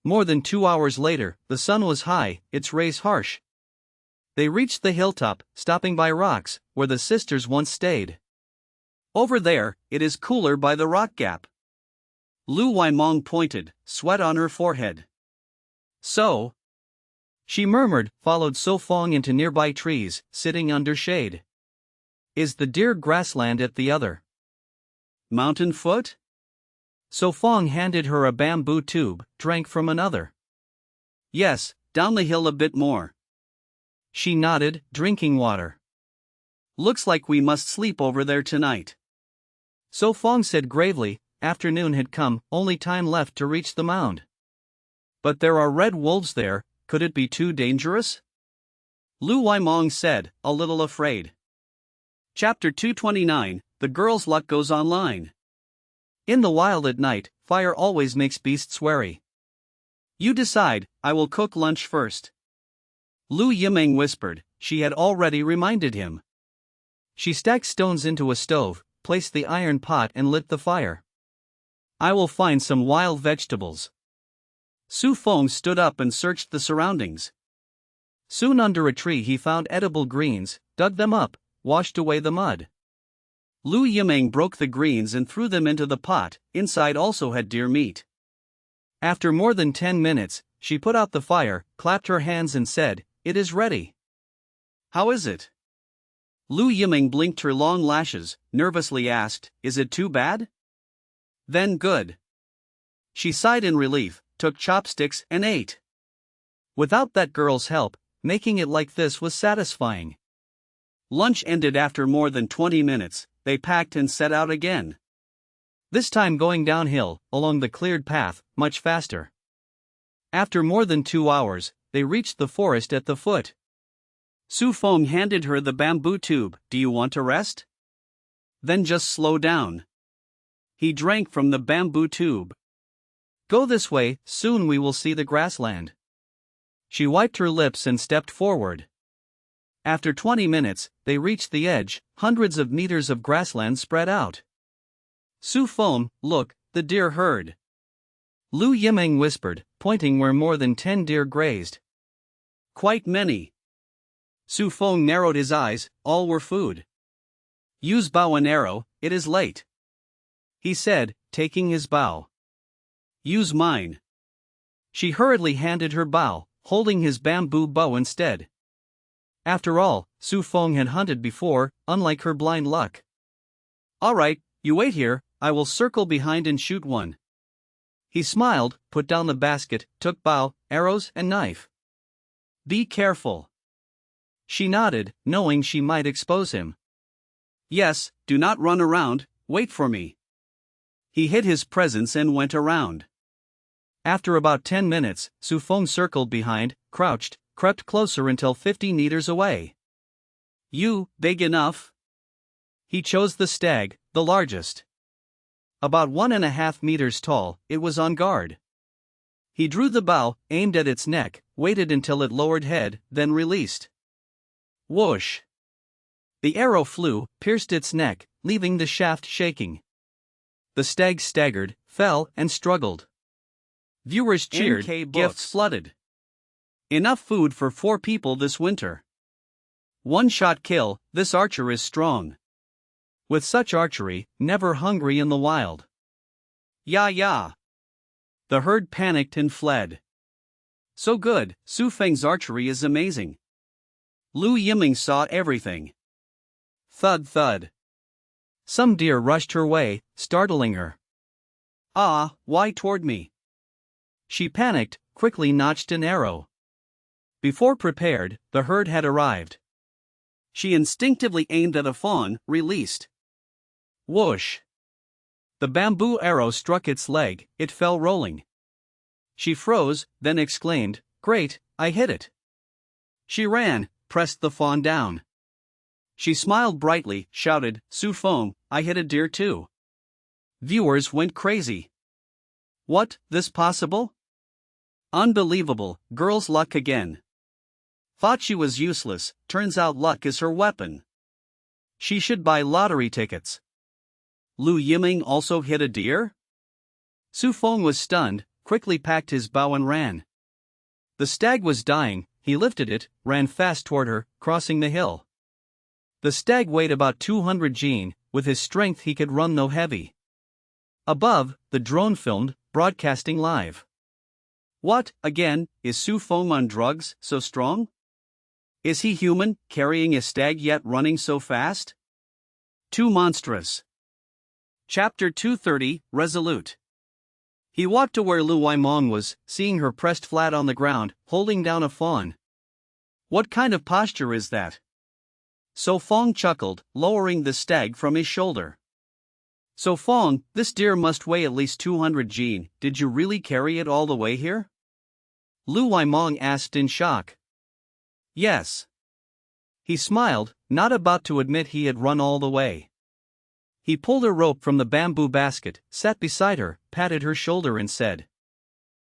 More than 2 hours later, the sun was high, its rays harsh. They reached the hilltop, stopping by rocks, where the sisters once stayed. Over there, it is cooler by the rock gap. Lu Wai Mong pointed, sweat on her forehead. So? She murmured, followed So Phong into nearby trees, sitting under shade. Is the deer grassland at the other mountain foot? So Phong handed her a bamboo tube, drank from another. Yes, down the hill a bit more. She nodded, drinking water. Looks like we must sleep over there tonight. So Phong said gravely, afternoon had come, only time left to reach the mound. But there are red wolves there, could it be too dangerous? Lu Wai Mong said, a little afraid. Chapter 229, The Girl's Luck Goes Online. In the wild at night, fire always makes beasts wary. You decide, I will cook lunch first. Lu Yimeng whispered, she had already reminded him. She stacked stones into a stove, placed the iron pot and lit the fire. I will find some wild vegetables. Su Feng stood up and searched the surroundings. Soon under a tree he found edible greens, dug them up, washed away the mud. Lu Yimeng broke the greens and threw them into the pot, inside also had deer meat. After more than 10 minutes, she put out the fire, clapped her hands and said, it is ready. How is it? Lu Yiming blinked her long lashes, nervously asked, "Is it too bad?" "Then good." She sighed in relief, took chopsticks and ate. Without that girl's help, making it like this was satisfying. Lunch ended after more than 20 minutes, they packed and set out again. This time going downhill, along the cleared path, much faster. After more than 2 hours, they reached the forest at the foot. Su Feng handed her the bamboo tube. "Do you want to rest? Then just slow down." He drank from the bamboo tube. "Go this way, soon we will see the grassland." She wiped her lips and stepped forward. After 20 minutes, they reached the edge, hundreds of meters of grassland spread out. "Su Feng, look, the deer herd." Lu Yiming whispered, pointing where more than 10 deer grazed. "Quite many." Su Feng narrowed his eyes, all were food. "Use bow and arrow, it is late," he said, taking his bow. "Use mine." She hurriedly handed her bow, holding his bamboo bow instead. After all, Su Feng had hunted before, unlike her blind luck. "All right, you wait here, I will circle behind and shoot one." He smiled, put down the basket, took bow, arrows, and knife. "Be careful." She nodded, knowing she might expose him. "Yes, do not run around, wait for me." He hid his presence and went around. After about 10 minutes, Su Feng circled behind, crouched, crept closer until 50 meters away. "You, big enough?" He chose the stag, the largest. About 1.5 meters tall, it was on guard. He drew the bow, aimed at its neck, waited until it lowered head, then released. Whoosh! The arrow flew, pierced its neck, leaving the shaft shaking. The stag staggered, fell, and struggled. Viewers cheered, gifts flooded. Enough food for 4 people this winter. One-shot kill, this archer is strong. With such archery, never hungry in the wild. Yeah. The herd panicked and fled. So good, Su Feng's archery is amazing. Lu Yiming saw everything. Thud thud. Some deer rushed her way, startling her. "Ah, why toward me?" She panicked, quickly notched an arrow. Before prepared, the herd had arrived. She instinctively aimed at a fawn, released. Whoosh! The bamboo arrow struck its leg, it fell rolling. She froze, then exclaimed, "Great, I hit it." She ran, pressed the fawn down. She smiled brightly, shouted, "Su Feng, I hit a deer too." Viewers went crazy. What, this possible? Unbelievable, girl's luck again. Thought she was useless, turns out luck is her weapon. She should buy lottery tickets. Lu Yiming also hit a deer? Su Feng was stunned, quickly packed his bow and ran. The stag was dying, he lifted it, ran fast toward her, crossing the hill. The stag weighed about 200 jin, with his strength he could run though heavy. Above, the drone filmed, broadcasting live. What, again, is Su Feng on drugs, so strong? Is he human, carrying a stag yet running so fast? Too monstrous. Chapter 230, Resolute. He walked to where Lu Waimong was, seeing her pressed flat on the ground, holding down a fawn. What kind of posture is that? So Phong chuckled, lowering the stag from his shoulder. So Phong, this deer must weigh at least 200 jin, did you really carry it all the way here? Lu Waimong asked in shock. Yes. He smiled, not about to admit he had run all the way. He pulled a rope from the bamboo basket, sat beside her, patted her shoulder and said,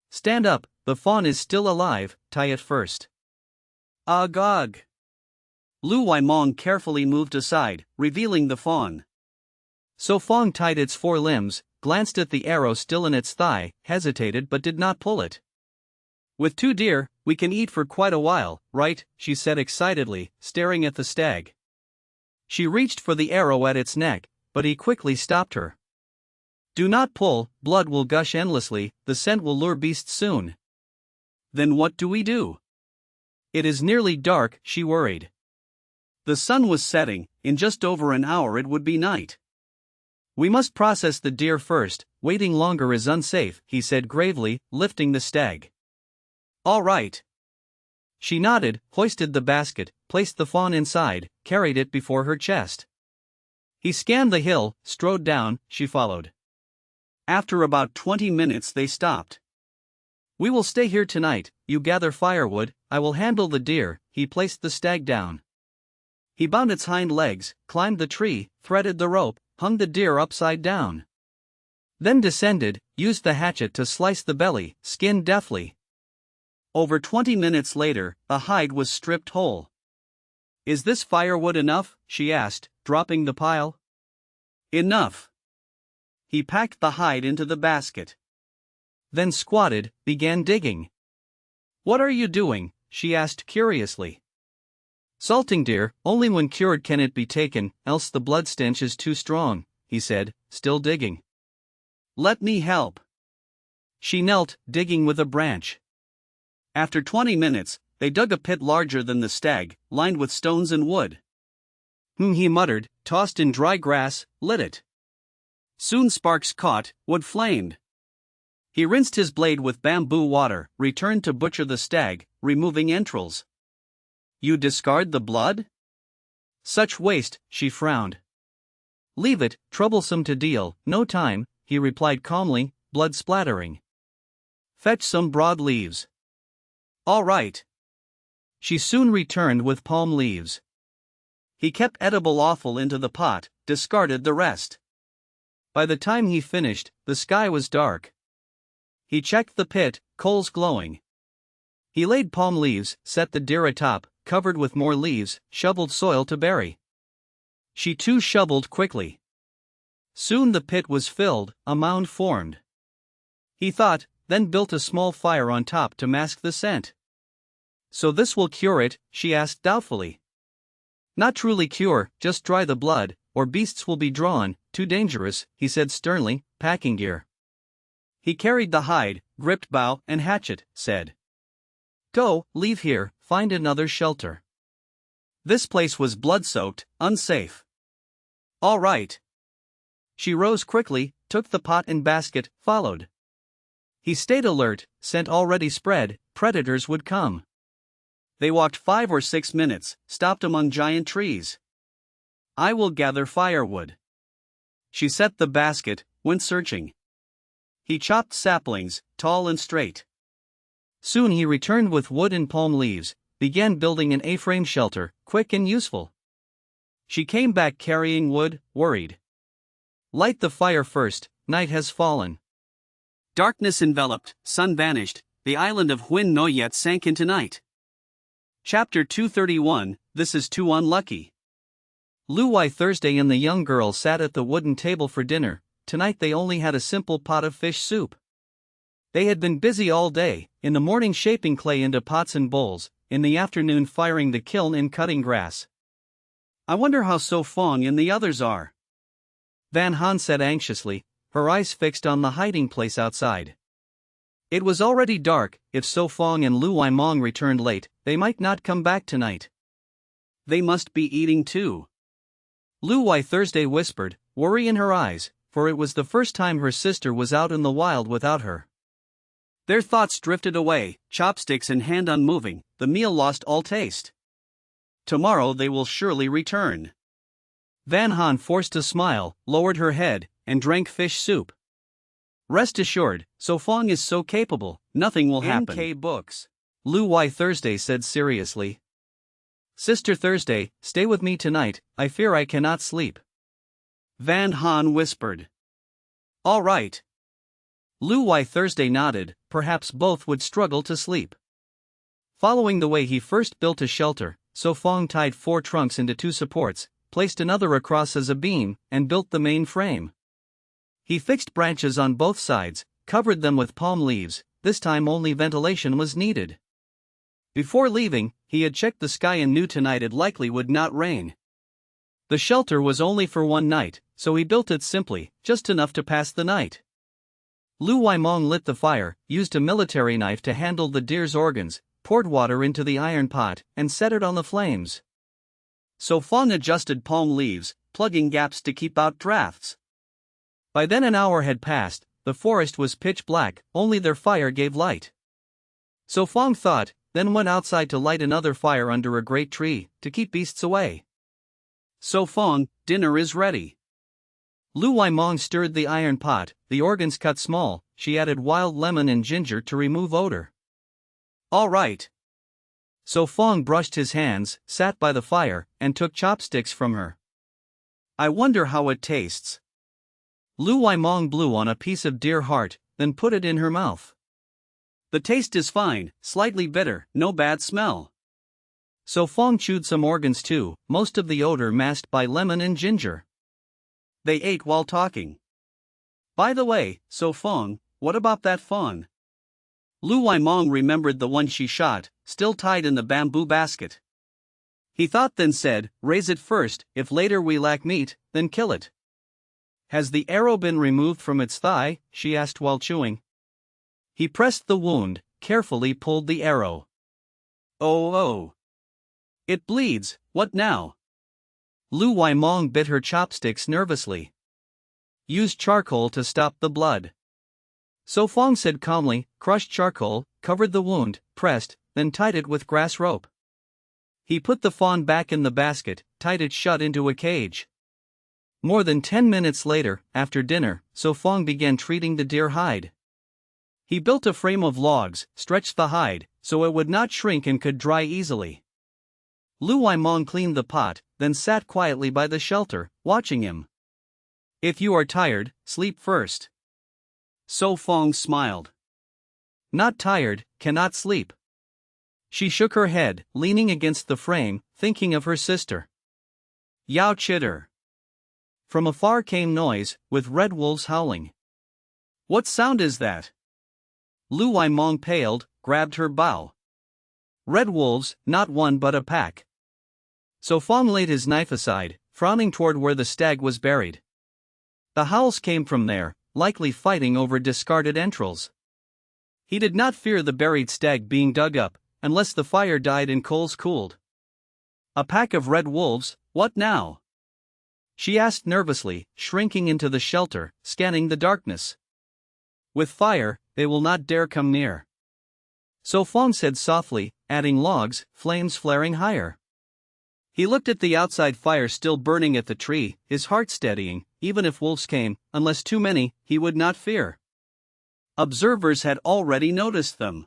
"Stand up, the fawn is still alive, tie it first." Agog. Lu Waimong carefully moved aside, revealing the fawn. So Phong tied its 4 limbs, glanced at the arrow still in its thigh, hesitated but did not pull it. "With 2 deer, we can eat for quite a while, right?" she said excitedly, staring at the stag. She reached for the arrow at its neck, but he quickly stopped her. "Do not pull, blood will gush endlessly, the scent will lure beasts soon." "Then what do we do?" "It is nearly dark," she worried. The sun was setting, in just over an hour it would be night. We must process the deer first, waiting longer is unsafe, he said gravely, lifting the stag. All right. She nodded, hoisted the basket, placed the fawn inside, carried it before her chest. He scanned the hill, strode down, she followed. After about 20 minutes they stopped. We will stay here tonight, you gather firewood, I will handle the deer. He placed the stag down. He bound its hind legs, climbed the tree, threaded the rope, hung the deer upside down. Then descended, used the hatchet to slice the belly, skin deftly. Over 20 minutes later, the hide was stripped whole. Is this firewood enough? She asked, dropping the pile. Enough. He packed the hide into the basket. Then squatted, began digging. What are you doing? She asked curiously. Salting deer, only when cured can it be taken, else the blood stench is too strong, he said, still digging. Let me help. She knelt, digging with a branch. After 20 minutes, they dug a pit larger than the stag, lined with stones and wood. He muttered, tossed in dry grass, lit it. Soon sparks caught, wood flamed. He rinsed his blade with bamboo water, returned to butcher the stag, removing entrails. You discard the blood? Such waste, she frowned. Leave it, troublesome to deal, no time, he replied calmly, blood splattering. Fetch some broad leaves. All right. She soon returned with palm leaves. He kept edible offal into the pot, discarded the rest. By the time he finished, the sky was dark. He checked the pit, coals glowing. He laid palm leaves, set the deer atop, covered with more leaves, shoveled soil to bury. She too shoveled quickly. Soon the pit was filled, a mound formed. He thought, then built a small fire on top to mask the scent. So this will cure it? She asked doubtfully. Not truly cure, just dry the blood, or beasts will be drawn, too dangerous, he said sternly, packing gear. He carried the hide, gripped bow and hatchet, said. Go, leave here, find another shelter. This place was blood-soaked, unsafe. All right. She rose quickly, took the pot and basket, followed. He stayed alert, scent already spread, predators would come. They walked 5 or 6 minutes, stopped among giant trees. I will gather firewood. She set the basket, went searching. He chopped saplings, tall and straight. Soon he returned with wood and palm leaves, began building an A-frame shelter, quick and useful. She came back carrying wood, worried. Light the fire first, night has fallen. Darkness enveloped, sun vanished, the island of Huen Noyet sank into night. Chapter 231, This is Too Unlucky. Luai Thursday and the young girl sat at the wooden table for dinner. Tonight they only had a simple pot of fish soup. They had been busy all day, in the morning shaping clay into pots and bowls, in the afternoon firing the kiln and cutting grass. I wonder how So Phong and the others are. Van Han said anxiously, her eyes fixed on the hiding place outside. It was already dark. If So Phong and Luai Mong returned late, they might not come back tonight. They must be eating too. Luai Thursday whispered, worry in her eyes, for it was the first time her sister was out in the wild without her. Their thoughts drifted away, chopsticks in hand unmoving, the meal lost all taste. Tomorrow they will surely return. Van Han forced a smile, lowered her head, and drank fish soup. Rest assured, So Phong is so capable, nothing will happen. NK Books. Luai Thursday said seriously. Sister Thursday, stay with me tonight, I fear I cannot sleep. Van Han whispered. All right. Luai Thursday nodded, perhaps both would struggle to sleep. Following the way he first built a shelter, So Phong tied 4 trunks into 2 supports, placed another across as a beam, and built the main frame. He fixed branches on both sides, covered them with palm leaves, this time only ventilation was needed. Before leaving, he had checked the sky and knew tonight it likely would not rain. The shelter was only for one night, so he built it simply, just enough to pass the night. Luai Mong lit the fire, used a military knife to handle the deer's organs, poured water into the iron pot, and set it on the flames. so Phong adjusted palm leaves, plugging gaps to keep out drafts. By then an hour had passed, the forest was pitch black, only their fire gave light. So Phong thought, then went outside to light another fire under a great tree, to keep beasts away. So Phong, dinner is ready. Lu Waimong stirred the iron pot, the organs cut small, she added wild lemon and ginger to remove odor. All right. So Phong brushed his hands, sat by the fire, and took chopsticks from her. I wonder how it tastes. Lu Waimong blew on a piece of deer heart, then put it in her mouth. The taste is fine, slightly bitter, no bad smell. So Phong chewed some organs too, most of the odor masked by lemon and ginger. They ate while talking. By the way, so Phong, what about that fawn? Lu Waimong remembered the one she shot, still tied in the bamboo basket. He thought then said, raise it first, if later we lack meat, then kill it. Has the arrow been removed from its thigh? She asked while chewing. He pressed the wound, carefully pulled the arrow. Oh. It bleeds, what now? Lu Waimong bit her chopsticks nervously. Use charcoal to stop the blood. So Phong said calmly, crushed charcoal, covered the wound, pressed, then tied it with grass rope. He put the fawn back in the basket, tied it shut into a cage. More than 10 minutes later, after dinner, So Phong began treating the deer hide. He built a frame of logs, stretched the hide, so it would not shrink and could dry easily. Lu Waimong cleaned the pot, then sat quietly by the shelter, watching him. If you are tired, sleep first. So Phong smiled. Not tired, cannot sleep. She shook her head, leaning against the frame, thinking of her sister. Yao chitter. From afar came noise, with red wolves howling. What sound is that? Lu Waimong paled, grabbed her bow. Red wolves, not one but a pack. So Phong laid his knife aside, frowning toward where the stag was buried. The howls came from there, likely fighting over discarded entrails. He did not fear the buried stag being dug up, unless the fire died and coals cooled. A pack of red wolves, what now? She asked nervously, shrinking into the shelter, scanning the darkness. With fire, they will not dare come near. So Phong said softly, adding logs, flames flaring higher. He looked at the outside fire still burning at the tree, his heart steadying. Even if wolves came, unless too many, he would not fear. Observers had already noticed them.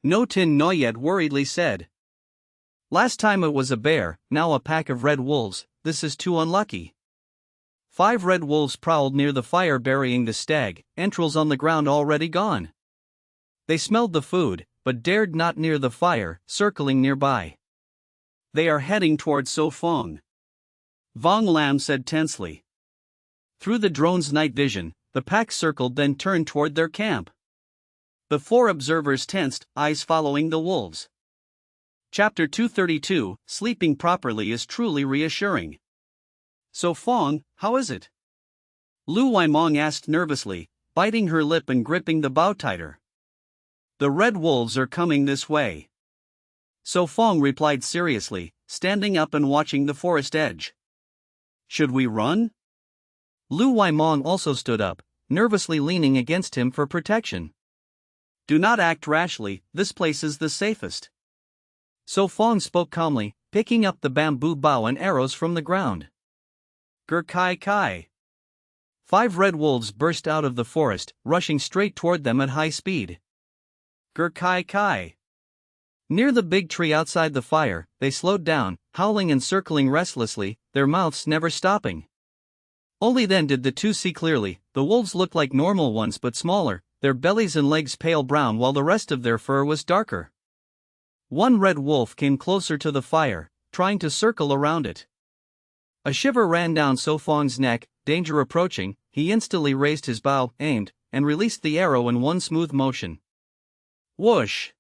No Tin Noyet worriedly said. Last time it was a bear, now a pack of red wolves, this is too unlucky. 5 red wolves prowled near the fire burying the stag, entrails on the ground already gone. They smelled the food, but dared not near the fire, circling nearby. They are heading toward So Phong. Vong Lam said tensely. Through the drone's night vision, the pack circled then turned toward their camp. The 4 observers tensed, eyes following the wolves. Chapter 232, Sleeping properly is truly reassuring. So Phong, how is it? Lu Waimong asked nervously, biting her lip and gripping the bow tighter. The red wolves are coming this way. So Phong replied seriously, standing up and watching the forest edge. Should we run? Lu Waimong also stood up, nervously leaning against him for protection. Do not act rashly, this place is the safest. So Phong spoke calmly, picking up the bamboo bow and arrows from the ground. Ger kai kai. 5 red wolves burst out of the forest, rushing straight toward them at high speed. Ger kai kai. Near the big tree outside the fire, they slowed down, howling and circling restlessly, their mouths never stopping. Only then did the 2 see clearly. The wolves looked like normal ones but smaller, their bellies and legs pale brown while the rest of their fur was darker. One red wolf came closer to the fire, trying to circle around it. A shiver ran down So Phong's neck, danger approaching. He instantly raised his bow, aimed, and released the arrow in one smooth motion. Whoosh!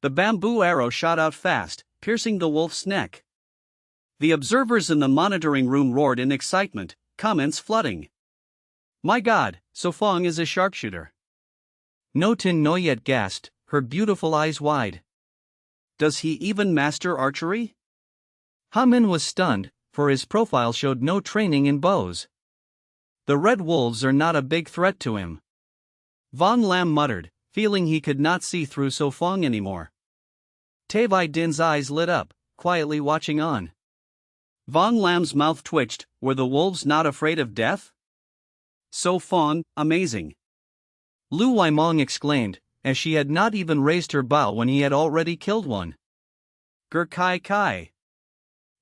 The bamboo arrow shot out fast, piercing the wolf's neck. The observers in the monitoring room roared in excitement, comments flooding. My God, So Phong is a sharpshooter. No Tin Noyet gasped, her beautiful eyes wide. Does he even master archery? Ha Min was stunned, for his profile showed no training in bows. The red wolves are not a big threat to him. Von Lam muttered, feeling he could not see through So Phong anymore. Tavai Din's eyes lit up, quietly watching on. Von Lam's mouth twitched. Were the wolves not afraid of death? So Phong, amazing. Lu Waimong exclaimed, as she had not even raised her bow when he had already killed one. Ger Kai Kai.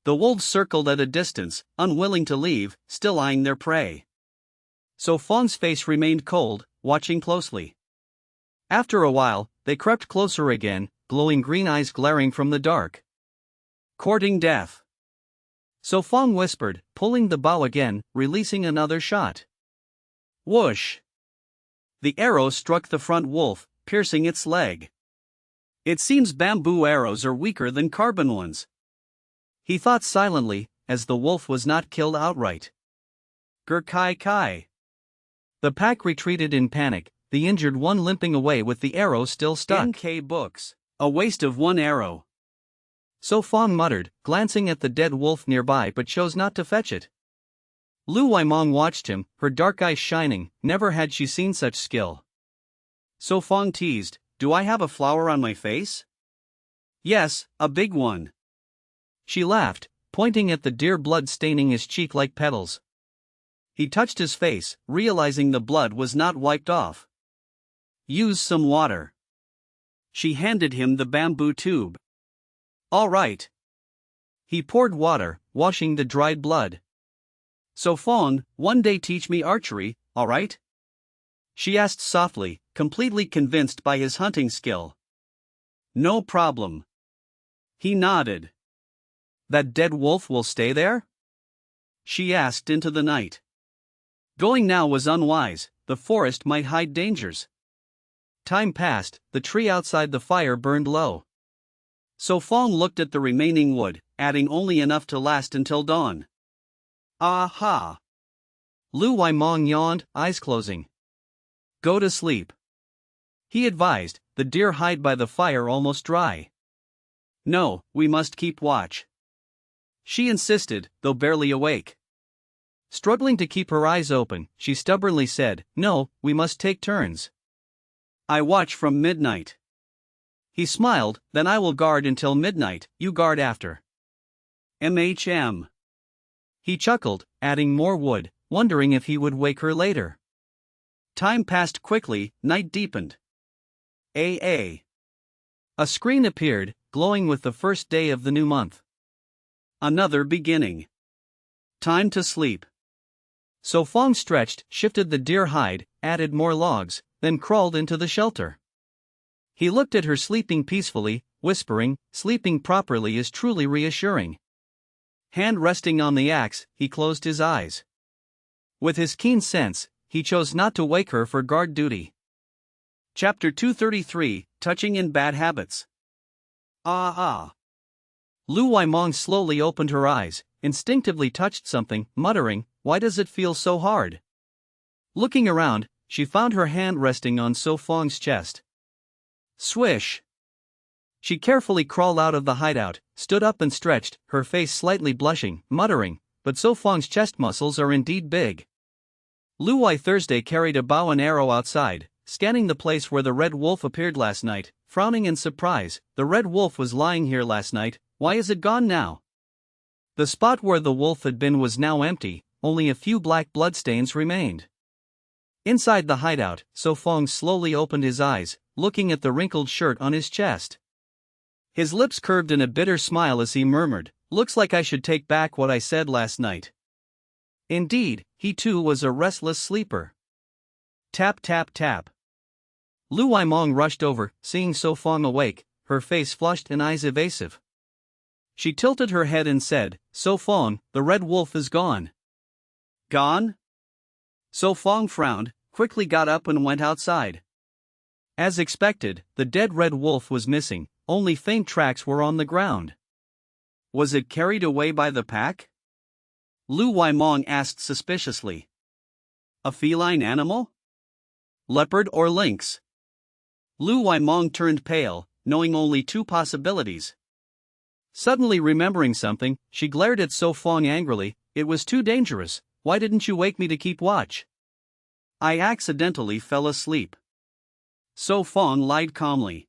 The wolves circled at a distance, unwilling to leave, still eyeing their prey. So Fong's face remained cold, watching closely. After a while, they crept closer again, glowing green eyes glaring from the dark. Courting death. So Phong whispered, pulling the bow again, releasing another shot. Whoosh! The arrow struck the front wolf, piercing its leg. It seems bamboo arrows are weaker than carbon ones. He thought silently, as the wolf was not killed outright. Ger Kai Kai. The pack retreated in panic, the injured one limping away with the arrow still stuck. NK Books. A waste of one arrow. So Phong muttered, glancing at the dead wolf nearby but chose not to fetch it. Lu Waimong watched him, her dark eyes shining. Never had she seen such skill. So Phong teased, "Do I have a flower on my face?" "Yes, a big one." She laughed, pointing at the deer blood staining his cheek like petals. He touched his face, realizing the blood was not wiped off. "Use some water." She handed him the bamboo tube. "All right." He poured water, washing the dried blood. "So Phong, one day teach me archery, all right?" She asked softly, completely convinced by his hunting skill. "No problem." He nodded. "That dead wolf will stay there?" She asked into the night. Going now was unwise, the forest might hide dangers. Time passed, the tree outside the fire burned low. So Phong looked at the remaining wood, adding only enough to last until dawn. Aha! Lu Waimong yawned, eyes closing. "Go to sleep," he advised, the deer hide by the fire almost dry. "No, we must keep watch," she insisted, though barely awake. Struggling to keep her eyes open, she stubbornly said, "No, we must take turns. I watch from midnight." He smiled, "Then I will guard until midnight, you guard after." "MHM." He chuckled, adding more wood, wondering if he would wake her later. Time passed quickly, night deepened. A screen appeared, glowing with the first day of the new month. Another beginning. Time to sleep. So Phong stretched, shifted the deer hide, added more logs, then crawled into the shelter. He looked at her sleeping peacefully, whispering, "Sleeping properly is truly reassuring." Hand resting on the axe, he closed his eyes. With his keen sense, he chose not to wake her for guard duty. Chapter 233, Touching in Bad Habits. Lu Waimong slowly opened her eyes, instinctively touched something, muttering, "Why does it feel so hard?" Looking around, she found her hand resting on So Fong's chest. Swish! She carefully crawled out of the hideout, stood up and stretched, her face slightly blushing, muttering, "But So Fong's chest muscles are indeed big." Lu Wai Thursday carried a bow and arrow outside, scanning the place where the red wolf appeared last night, frowning in surprise. "The red wolf was lying here last night, why is it gone now?" The spot where the wolf had been was now empty, only a few black bloodstains remained. Inside the hideout, So Phong slowly opened his eyes, looking at the wrinkled shirt on his chest. His lips curved in a bitter smile as he murmured, "Looks like I should take back what I said last night." Indeed, he too was a restless sleeper. Tap tap tap. Lu Waimong rushed over, seeing So Phong awake, her face flushed and eyes evasive. She tilted her head and said, "So Phong, the red wolf is gone." "Gone?" So Phong frowned, quickly got up and went outside. As expected, the dead red wolf was missing, only faint tracks were on the ground. Was it carried away by the pack? Lu Waimong asked suspiciously. A feline animal? Leopard or lynx? Lu Waimong turned pale, knowing only two possibilities. Suddenly remembering something, she glared at So Phong angrily. It was too dangerous. Why didn't you wake me to keep watch? I accidentally fell asleep. So Phong lied calmly.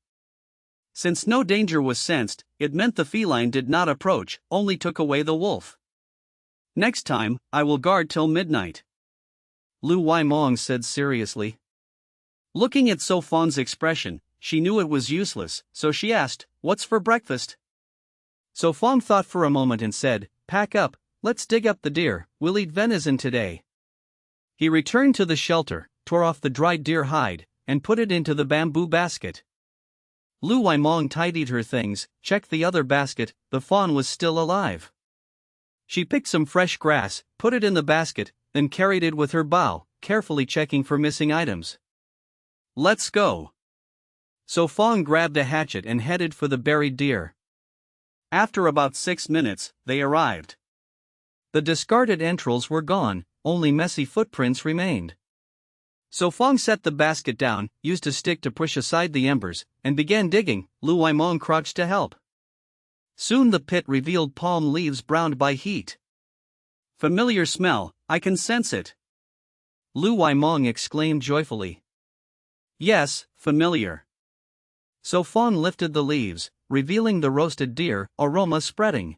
Since no danger was sensed, it meant the feline did not approach, only took away the wolf. Next time, I will guard till midnight, Lu Waimong said seriously. Looking at So Phong's expression, she knew it was useless, so she asked, "What's for breakfast?" So Phong thought for a moment and said, "Pack up, let's dig up the deer, we'll eat venison today." He returned to the shelter, tore off the dried deer hide, and put it into the bamboo basket. Lu Waimong tidied her things, checked the other basket. The fawn was still alive. She picked some fresh grass, put it in the basket, then carried it with her bow, carefully checking for missing items. "Let's go." So Phong grabbed a hatchet and headed for the buried deer. After about 6 minutes, they arrived. The discarded entrails were gone, only messy footprints remained. So Phong set the basket down, used a stick to push aside the embers, and began digging. Lu Waimong crouched to help. Soon the pit revealed palm leaves browned by heat. "Familiar smell, I can sense it," Lu Waimong exclaimed joyfully. "Yes, familiar." So Phong lifted the leaves, revealing the roasted deer, aroma spreading.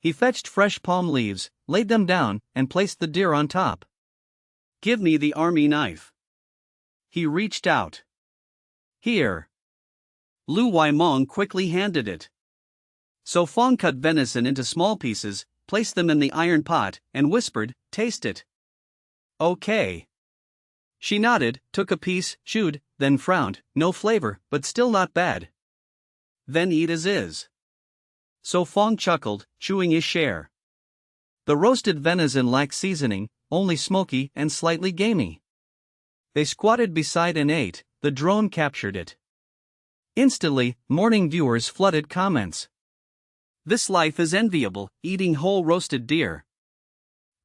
He fetched fresh palm leaves, laid them down, and placed the deer on top. "Give me the army knife." He reached out. "Here." Lu Waimong quickly handed it. So Phong cut venison into small pieces, placed them in the iron pot, and whispered, "Taste it." "Okay." She nodded, took a piece, chewed, then frowned. "No flavor, but still not bad." "Then eat as is." So Phong chuckled, chewing his share. The roasted venison lacked seasoning, only smoky and slightly gamey. They squatted beside and ate. The drone captured it. Instantly, morning viewers flooded comments. "This life is enviable, eating whole roasted deer.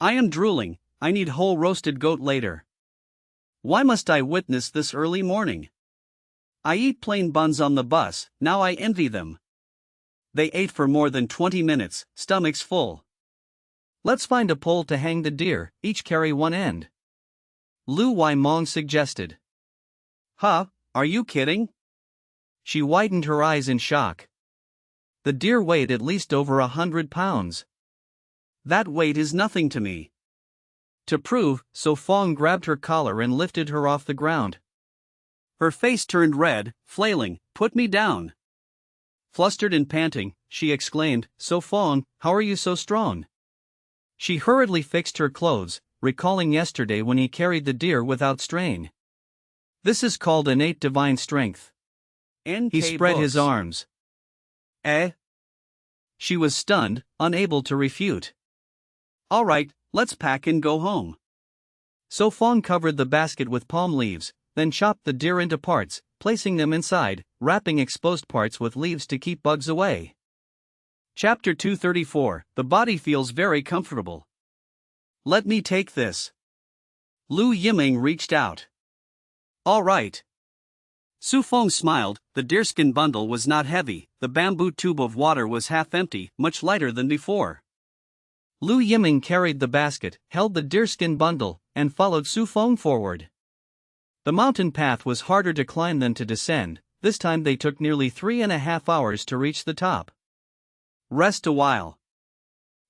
I am drooling, I need whole roasted goat later. Why must I witness this early morning? I eat plain buns on the bus, now I envy them." They ate for more than 20 minutes, stomachs full. "Let's find a pole to hang the deer, each carry one end," Lu Waimong suggested. "Huh, are you kidding?" She widened her eyes in shock. The deer weighed at least over 100 pounds. "That weight is nothing to me." To prove, So Phong grabbed her collar and lifted her off the ground. Her face turned red, flailing, "Put me down." Flustered and panting, she exclaimed, "So Phong, how are you so strong?" She hurriedly fixed her clothes, recalling yesterday when he carried the deer without strain. "This is called innate divine strength." He spread his arms. "Eh?" She was stunned, unable to refute. "All right, let's pack and go home." So Phong covered the basket with palm leaves, then chopped the deer into parts, placing them inside, wrapping exposed parts with leaves to keep bugs away. Chapter 234. The body feels very comfortable. "Let me take this." Lu Yiming reached out. "All right." Su Feng smiled. The deerskin bundle was not heavy, the bamboo tube of water was half empty, much lighter than before. Lu Yiming carried the basket, held the deerskin bundle, and followed Su Feng forward. The mountain path was harder to climb than to descend. This time they took nearly 3.5 hours to reach the top. "Rest a while."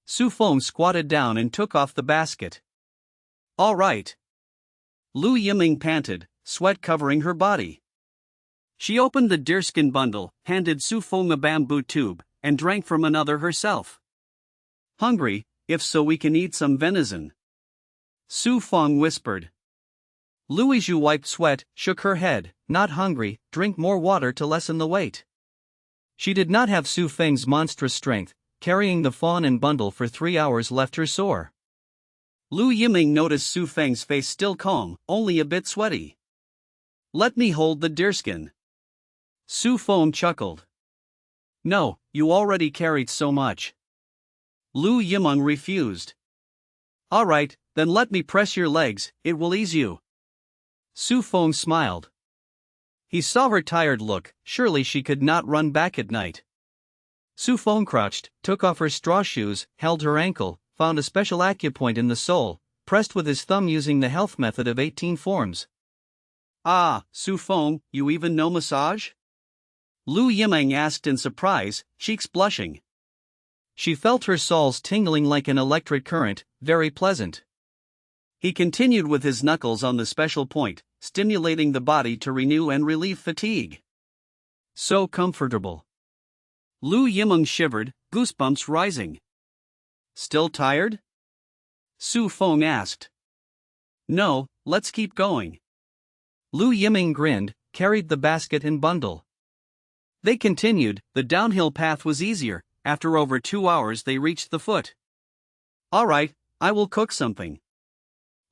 Su Feng squatted down and took off the basket. "All right." Lu Yiming panted, sweat covering her body. She opened the deerskin bundle, handed Su Feng a bamboo tube, and drank from another herself. "Hungry? If so, we can eat some venison," Su Feng whispered. Lu Yizhu wiped sweat, shook her head. "Not hungry, drink more water to lessen the weight." She did not have Su Feng's monstrous strength. Carrying the fawn and bundle for 3 hours left her sore. Lu Yiming noticed Su Feng's face still calm, only a bit sweaty. "Let me hold the deerskin." Su Feng chuckled. "No, you already carried so much." Lu Yiming refused. "All right, then let me press your legs, it will ease you." Su Feng smiled. He saw her tired look. Surely she could not run back at night. Su Feng crouched, took off her straw shoes, held her ankle, found a special acupoint in the sole, pressed with his thumb using the health method of 18 forms. Ah, Su Feng, you even know massage? Lu Yimeng asked in surprise, cheeks blushing. She felt her soles tingling like an electric current, very pleasant. He continued with his knuckles on the special point, stimulating the body to renew and relieve fatigue. So comfortable. Lu Yimeng shivered, goosebumps rising. Still tired? Su Feng asked. No, let's keep going. Lu Yimeng grinned, carried the basket and bundle. They continued. The downhill path was easier. After over 2 hours they reached the foot. All right, I will cook something.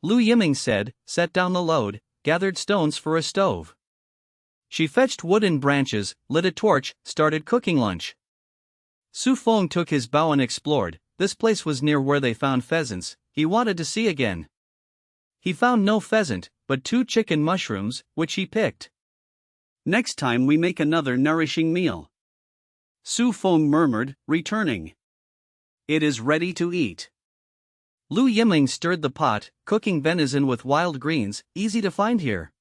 Lu Yimeng said, set down the load, gathered stones for a stove. She fetched wood and branches, lit a torch, started cooking lunch. Su Feng took his bow and explored. This place was near where they found pheasants, he wanted to see again. He found no pheasant, but 2 chicken mushrooms, which he picked. Next time we make another nourishing meal. Su Feng murmured, returning. It is ready to eat. Lu Yimeng stirred the pot, cooking venison with wild greens, easy to find here.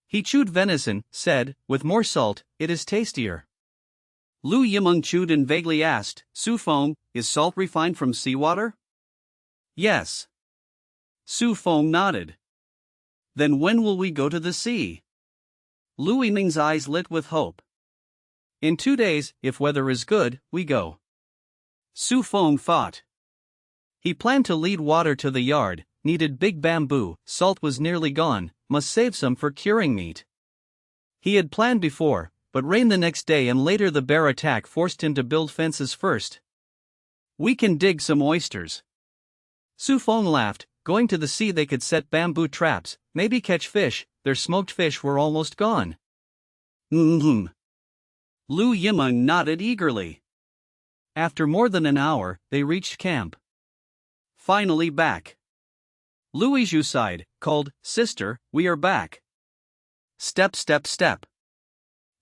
He chewed venison, said, with more salt, it is tastier. Lu Yimeng chewed and vaguely asked, Su Feng, is salt refined from seawater? Yes. Su Feng nodded. Then when will we go to the sea? Lu Yimeng's eyes lit with hope. In 2 days, if weather is good, we go. Su Feng thought. He planned to lead water to the yard, needed big bamboo, salt was nearly gone, must save some for curing meat. He had planned before, but rain the next day and later the bear attack forced him to build fences first. We can dig some oysters. Su Feng laughed, going to the sea they could set bamboo traps, maybe catch fish, their smoked fish were almost gone. Lu Yimeng nodded eagerly. After more than an hour, they reached camp. Finally back. Lu Yizhu sighed, called, Sister, we are back. Step, step, step.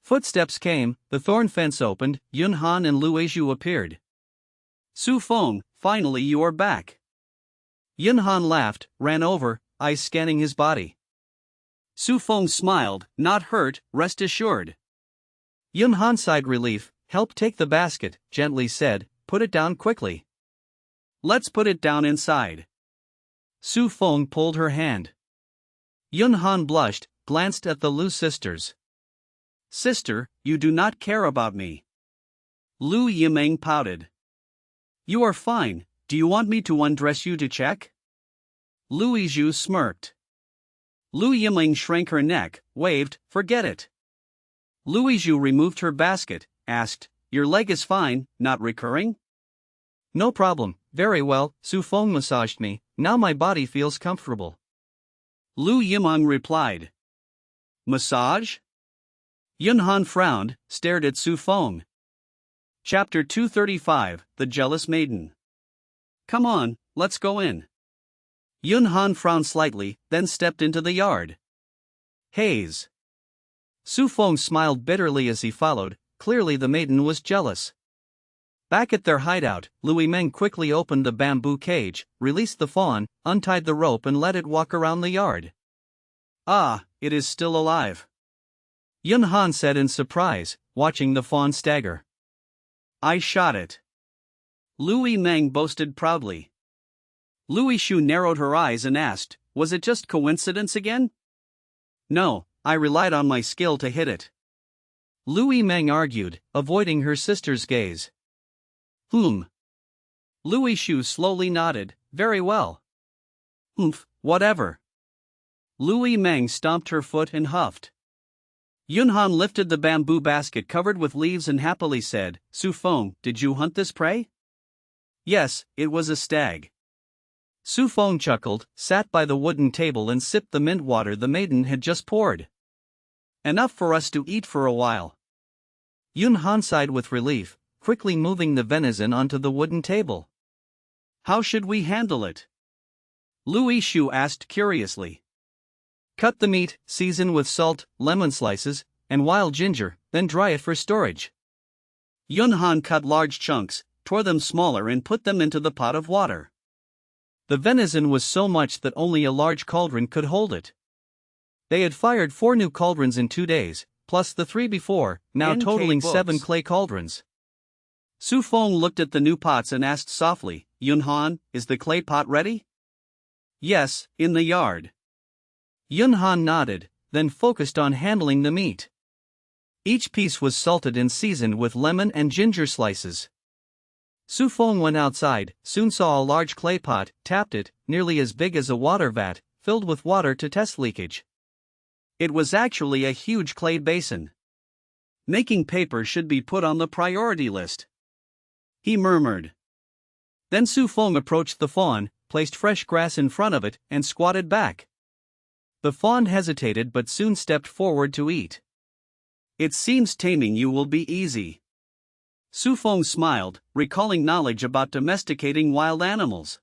Footsteps came, the thorn fence opened, Yun Han and Lu Yizhu appeared. Su Feng, finally you are back. Yun Han laughed, ran over, eyes scanning his body. Su Feng smiled, not hurt, rest assured. Yun Han sighed relief, help take the basket, gently said, put it down quickly. Let's put it down inside. Su Feng pulled her hand. Yun Han blushed, glanced at the Lu sisters. Sister, you do not care about me. Lu Yimeng pouted. You are fine, do you want me to undress you to check? Lu Yizhu smirked. Lu Yimeng shrank her neck, waved, forget it. Lu Yizhu removed her basket, asked, your leg is fine, not recurring? No problem, very well, Su Feng massaged me, now my body feels comfortable. Lu Yimeng replied. Massage? Yun Han frowned, stared at Su Feng. Chapter 235, The Jealous Maiden. Come on, let's go in. Yun Han frowned slightly, then stepped into the yard. Haze. Su Feng smiled bitterly as he followed, clearly the maiden was jealous. Back at their hideout, Lu Yimeng quickly opened the bamboo cage, released the fawn, untied the rope and let it walk around the yard. Ah, it is still alive. Yun Han said in surprise, watching the fawn stagger. I shot it. Lu Yimeng boasted proudly. Lu Yizhu narrowed her eyes and asked, was it just coincidence again? No, I relied on my skill to hit it. Lu Yimeng argued, avoiding her sister's gaze. Lu Yizhu slowly nodded, very well. Whatever. Lu Yimeng stomped her foot and huffed. Yun Han lifted the bamboo basket covered with leaves and happily said, Su Feng, did you hunt this prey? Yes, it was a stag. Su Feng chuckled, sat by the wooden table and sipped the mint water the maiden had just poured. Enough for us to eat for a while. Yun Han sighed with relief, quickly moving the venison onto the wooden table. How should we handle it? Lu Yizhu asked curiously. Cut the meat, season with salt, lemon slices, and wild ginger, then dry it for storage. Yunhan cut large chunks, tore them smaller and put them into the pot of water. The venison was so much that only a large cauldron could hold it. They had fired 4 new cauldrons in 2 days, plus the 3 before, now totaling 7 clay cauldrons. Su Feng looked at the new pots and asked softly, "Yunhan, is the clay pot ready?" "Yes, in the yard." Yunhan nodded, then focused on handling the meat. Each piece was salted and seasoned with lemon and ginger slices. Su Feng went outside, soon saw a large clay pot, tapped it, nearly as big as a water vat, filled with water to test leakage. It was actually a huge clay basin. Making paper should be put on the priority list, he murmured. Then Su Feng approached the fawn, placed fresh grass in front of it, and squatted back. The fawn hesitated but soon stepped forward to eat. "It seems taming you will be easy." Su Feng smiled, recalling knowledge about domesticating wild animals.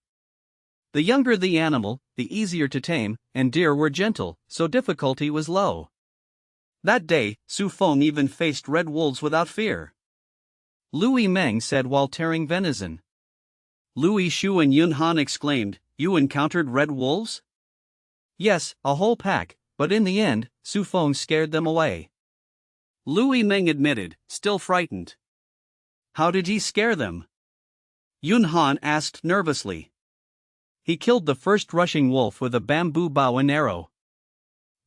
The younger the animal, the easier to tame, and deer were gentle, so difficulty was low. That day, Su Feng even faced red wolves without fear. Louis Meng said while tearing venison. Louis Shu and Yun Han exclaimed, "You encountered red wolves?" "Yes, a whole pack, but in the end, Su Feng scared them away." Louis Meng admitted, still frightened. "How did he scare them?" Yun Han asked nervously. "He killed the first rushing wolf with a bamboo bow and arrow.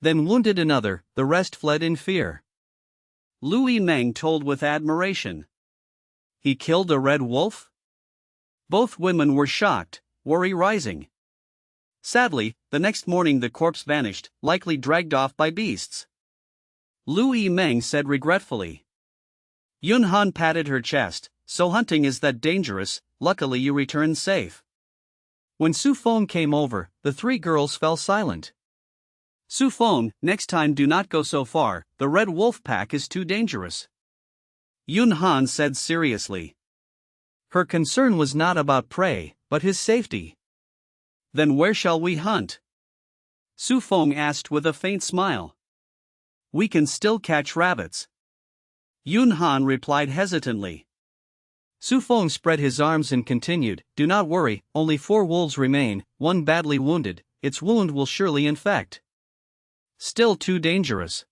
Then wounded another, the rest fled in fear." Louis Meng told with admiration. "He killed a red wolf?" Both women were shocked, worry rising. Sadly, the next morning the corpse vanished, likely dragged off by beasts. Louis Meng said regretfully. Yun Han patted her chest, "So hunting is that dangerous, luckily you returned safe." When Su Feng came over, the 3 girls fell silent. "Su Feng, next time do not go so far, the red wolf pack is too dangerous," Yun Han said seriously. Her concern was not about prey, but his safety. "Then where shall we hunt?" Su Feng asked with a faint smile. "We can still catch rabbits," Yun Han replied hesitantly. Su Feng spread his arms and continued, "Do not worry, only 4 wolves remain, 1 badly wounded, its wound will surely infect." "Still too dangerous,"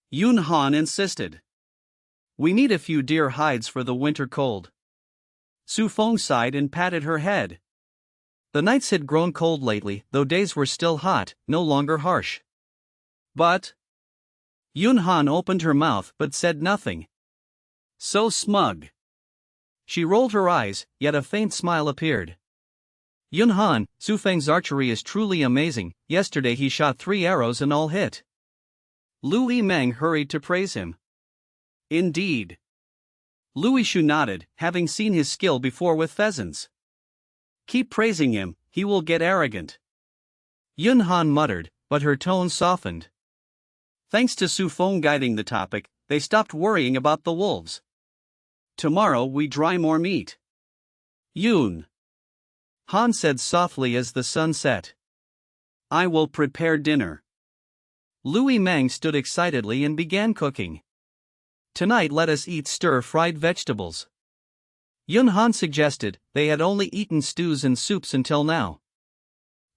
Yun Han insisted. "We need a few deer hides for the winter cold." Su Feng sighed and patted her head. The nights had grown cold lately, though days were still hot, no longer harsh. "But…" Yun Han opened her mouth but said nothing. "So smug." She rolled her eyes, yet a faint smile appeared. "Yun Han, Su Feng's archery is truly amazing, yesterday he shot 3 arrows and all hit." Louis Meng hurried to praise him. "Indeed." Louis Shu nodded, having seen his skill before with pheasants. "Keep praising him, he will get arrogant." Yun Han muttered, but her tone softened. Thanks to Su Feng guiding the topic, they stopped worrying about the wolves. "Tomorrow we dry more meat," Yun Han said softly as the sun set. "I will prepare dinner." Louis Meng stood excitedly and began cooking. "Tonight let us eat stir-fried vegetables," Yun Han suggested. They had only eaten stews and soups until now.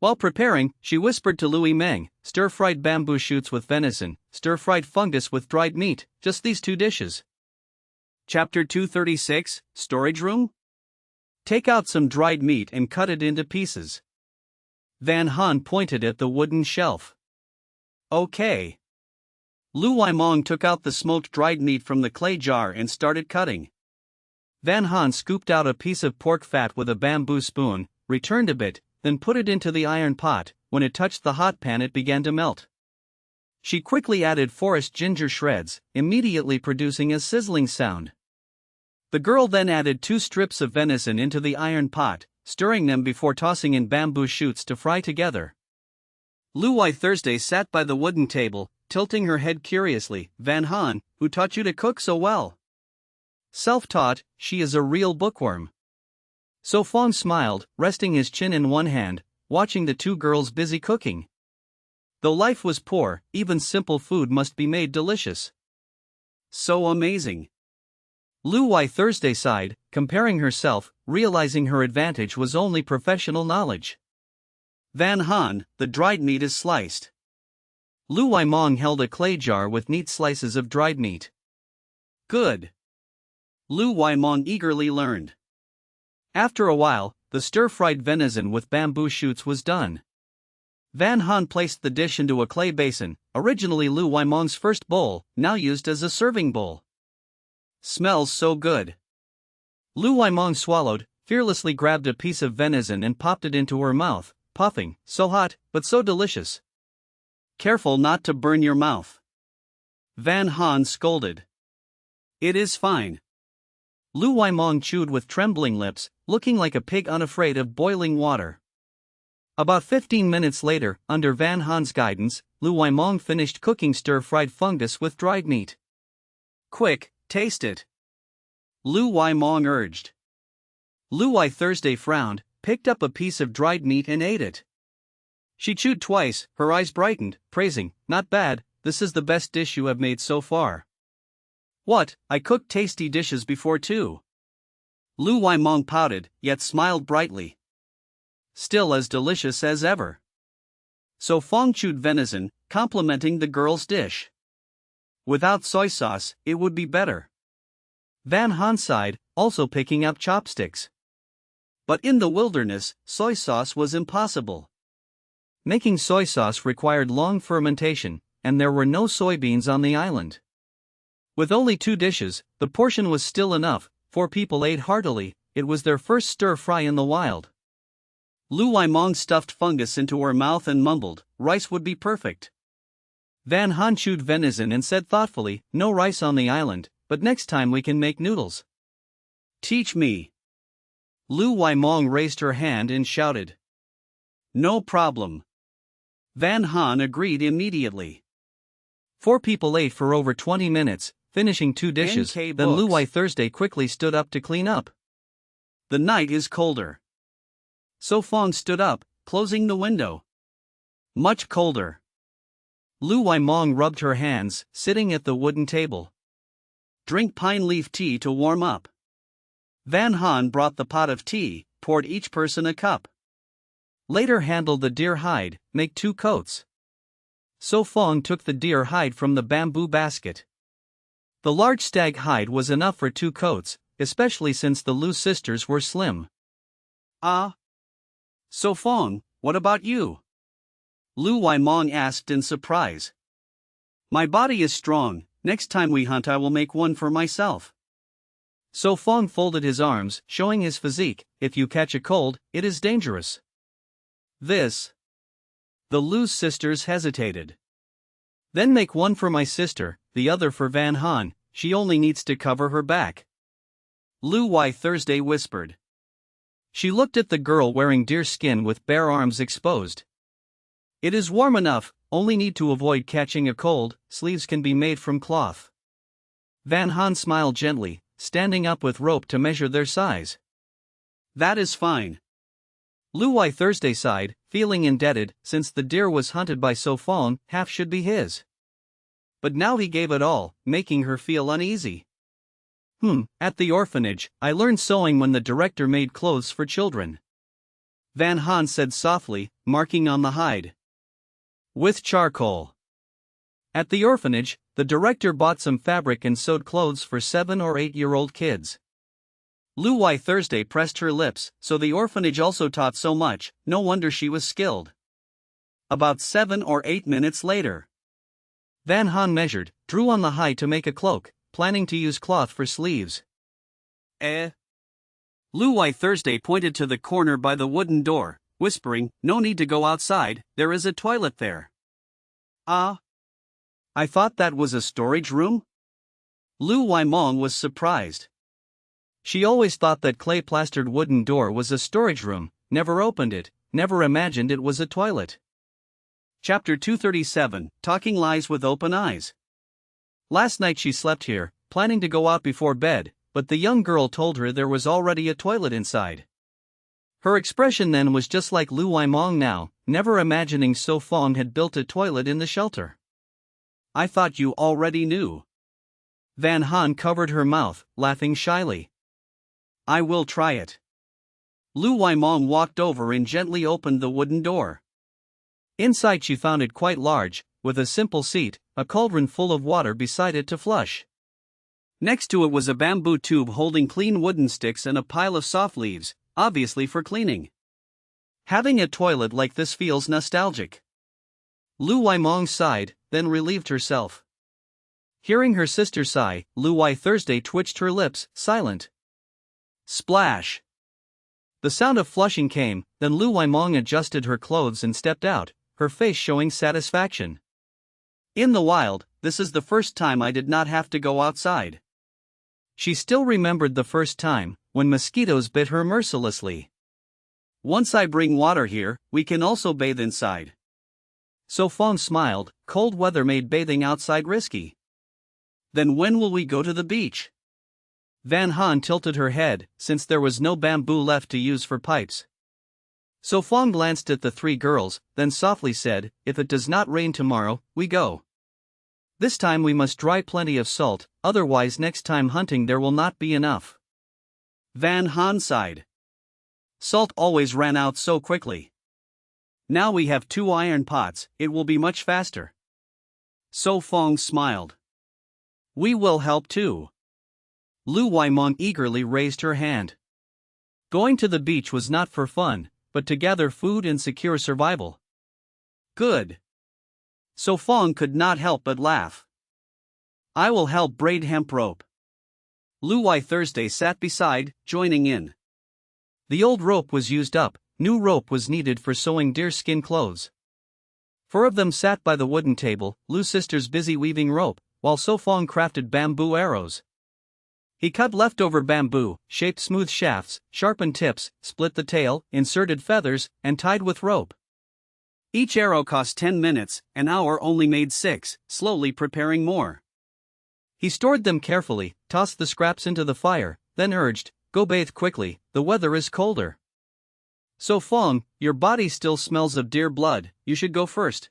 While preparing, she whispered to Louis Meng, "Stir-fried bamboo shoots with venison, stir-fried fungus with dried meat, just these 2 dishes." Chapter 236, Storage Room? Take out some dried meat and cut it into pieces. Van Han pointed at the wooden shelf. "Okay." Lu Waimong took out the smoked dried meat from the clay jar and started cutting. Van Han scooped out a piece of pork fat with a bamboo spoon, returned a bit, then put it into the iron pot. When it touched the hot pan it began to melt. She quickly added forest ginger shreds, immediately producing a sizzling sound. The girl then added 2 strips of venison into the iron pot, stirring them before tossing in bamboo shoots to fry together. Lu Wai Thursday sat by the wooden table, tilting her head curiously. "Van Han, who taught you to cook so well?" "Self-taught, she is a real bookworm." So Phong smiled, resting his chin in one hand, watching the 2 girls busy cooking. Though life was poor, even simple food must be made delicious. "So amazing." Lu Wai Thursday sighed, comparing herself, realizing her advantage was only professional knowledge. Van Han, the dried meat is sliced. Lu Wai Mong held a clay jar with neat slices of dried meat. Good. Lu Wai Mong eagerly learned. After a while, the stir-fried venison with bamboo shoots was done. Van Han placed the dish into a clay basin, originally Lu Wai Mong's first bowl, now used as a serving bowl. Smells so good. Lu Wai Mong swallowed, fearlessly grabbed a piece of venison and popped it into her mouth, puffing, so hot, but so delicious. Careful not to burn your mouth. Van Han scolded. It is fine. Lu Wai Mong chewed with trembling lips, looking like a pig unafraid of boiling water. About 15 minutes later, under Van Han's guidance, Lu Wai Mong finished cooking stir-fried fungus with dried meat. Quick, taste it. Lu Wai Mong urged. Lu Wai Thursday frowned, picked up a piece of dried meat and ate it. She chewed twice, her eyes brightened, praising, "Not bad, this is the best dish you have made so far." "What, I cooked tasty dishes before too." Lu Wai Mong pouted, yet smiled brightly. Still as delicious as ever. So Phong chewed venison, complimenting the girl's dish. Without soy sauce, it would be better. Van Han sighed, also picking up chopsticks. But in the wilderness, soy sauce was impossible. Making soy sauce required long fermentation, and there were no soybeans on the island. With only 2 dishes, the portion was still enough. 4 people ate heartily. It was their first stir-fry in the wild. Lu Wai Mong stuffed fungus into her mouth and mumbled, "Rice would be perfect." Van Han chewed venison and said thoughtfully, "No rice on the island, but next time we can make noodles." "Teach me." Lu Wai Mong raised her hand and shouted. "No problem." Van Han agreed immediately. 4 people ate for over 20 minutes, finishing 2 dishes, then Lu Wai Thursday quickly stood up to clean up. The night is colder. So Phong stood up, closing the window. Much colder. Lu Wai Mong rubbed her hands, sitting at the wooden table. Drink pine leaf tea to warm up. Van Han brought the pot of tea, poured each person a cup. Later handled the deer hide, make 2 coats. So Phong took the deer hide from the bamboo basket. The large stag hide was enough for 2 coats, especially since the Lu sisters were slim. "Ah. So Phong, what about you?" Lu Wai Mong asked in surprise. "My body is strong, next time we hunt I will make one for myself." So Phong folded his arms, showing his physique. "If you catch a cold, it is dangerous." The Lu sisters hesitated. "Then make one for my sister, the other for Van Han, she only needs to cover her back." Lu Wai Thursday whispered. She looked at the girl wearing deer skin with bare arms exposed. "It is warm enough, only need to avoid catching a cold, sleeves can be made from cloth." Van Han smiled gently, standing up with rope to measure their size. "That is fine." Lu Wai Thursday sighed, feeling indebted, since the deer was hunted by So Phong, half should be his. But now he gave it all, making her feel uneasy. At the orphanage, I learned sewing when the director made clothes for children." Van Han said softly, marking on the hide. "With charcoal." At the orphanage, the director bought some fabric and sewed clothes for 7 or 8-year-old kids. Lu Wai Thursday pressed her lips, so the orphanage also taught so much, no wonder she was skilled. About 7 or 8 minutes later, Van Han measured, drew on the hide to make a cloak, planning to use cloth for sleeves. Lu Wai Thursday pointed to the corner by the wooden door, whispering, "No need to go outside, there is a toilet there." "Ah? I thought that was a storage room?" Lu Wai Mong was surprised. She always thought that clay-plastered wooden door was a storage room, never opened it, never imagined it was a toilet. Chapter 237, Talking Lies with Open Eyes. Last night she slept here, planning to go out before bed, but the young girl told her there was already a toilet inside. Her expression then was just like Lu Wai Mong now, never imagining So Phong had built a toilet in the shelter. "I thought you already knew." Van Han covered her mouth, laughing shyly. I will try it. Lu Waimong walked over and gently opened the wooden door. Inside she found it quite large, with a simple seat, a cauldron full of water beside it to flush. Next to it was a bamboo tube holding clean wooden sticks and a pile of soft leaves, obviously for cleaning. Having a toilet like this feels nostalgic. Lu Waimong sighed, then relieved herself. Hearing her sister sigh, Lu Wai Thursday twitched her lips, silent. Splash! The sound of flushing came, then Lu Waimong adjusted her clothes and stepped out, her face showing satisfaction. In the wild, this is the first time I did not have to go outside. She still remembered the first time, when mosquitoes bit her mercilessly. Once I bring water here, we can also bathe inside. So Phong smiled, cold weather made bathing outside risky. Then when will we go to the beach? Van Han tilted her head, since there was no bamboo left to use for pipes. So Phong glanced at the three girls, then softly said, if it does not rain tomorrow, we go. This time we must dry plenty of salt, otherwise next time hunting there will not be enough. Van Han sighed. Salt always ran out so quickly. Now we have 2 iron pots, it will be much faster. So Phong smiled. We will help too. Lu Waimong eagerly raised her hand. Going to the beach was not for fun, but to gather food and secure survival. Good. So Phong could not help but laugh. I will help braid hemp rope. Lu Wai Thursday sat beside, joining in. The old rope was used up, new rope was needed for sewing deerskin clothes. 4 of them sat by the wooden table, Lu sisters busy weaving rope, while So Phong crafted bamboo arrows. He cut leftover bamboo, shaped smooth shafts, sharpened tips, split the tail, inserted feathers, and tied with rope. Each arrow cost 10 minutes, an hour only made 6, slowly preparing more. He stored them carefully, tossed the scraps into the fire, then urged, go bathe quickly, the weather is colder. So Phong, your body still smells of deer blood, you should go first.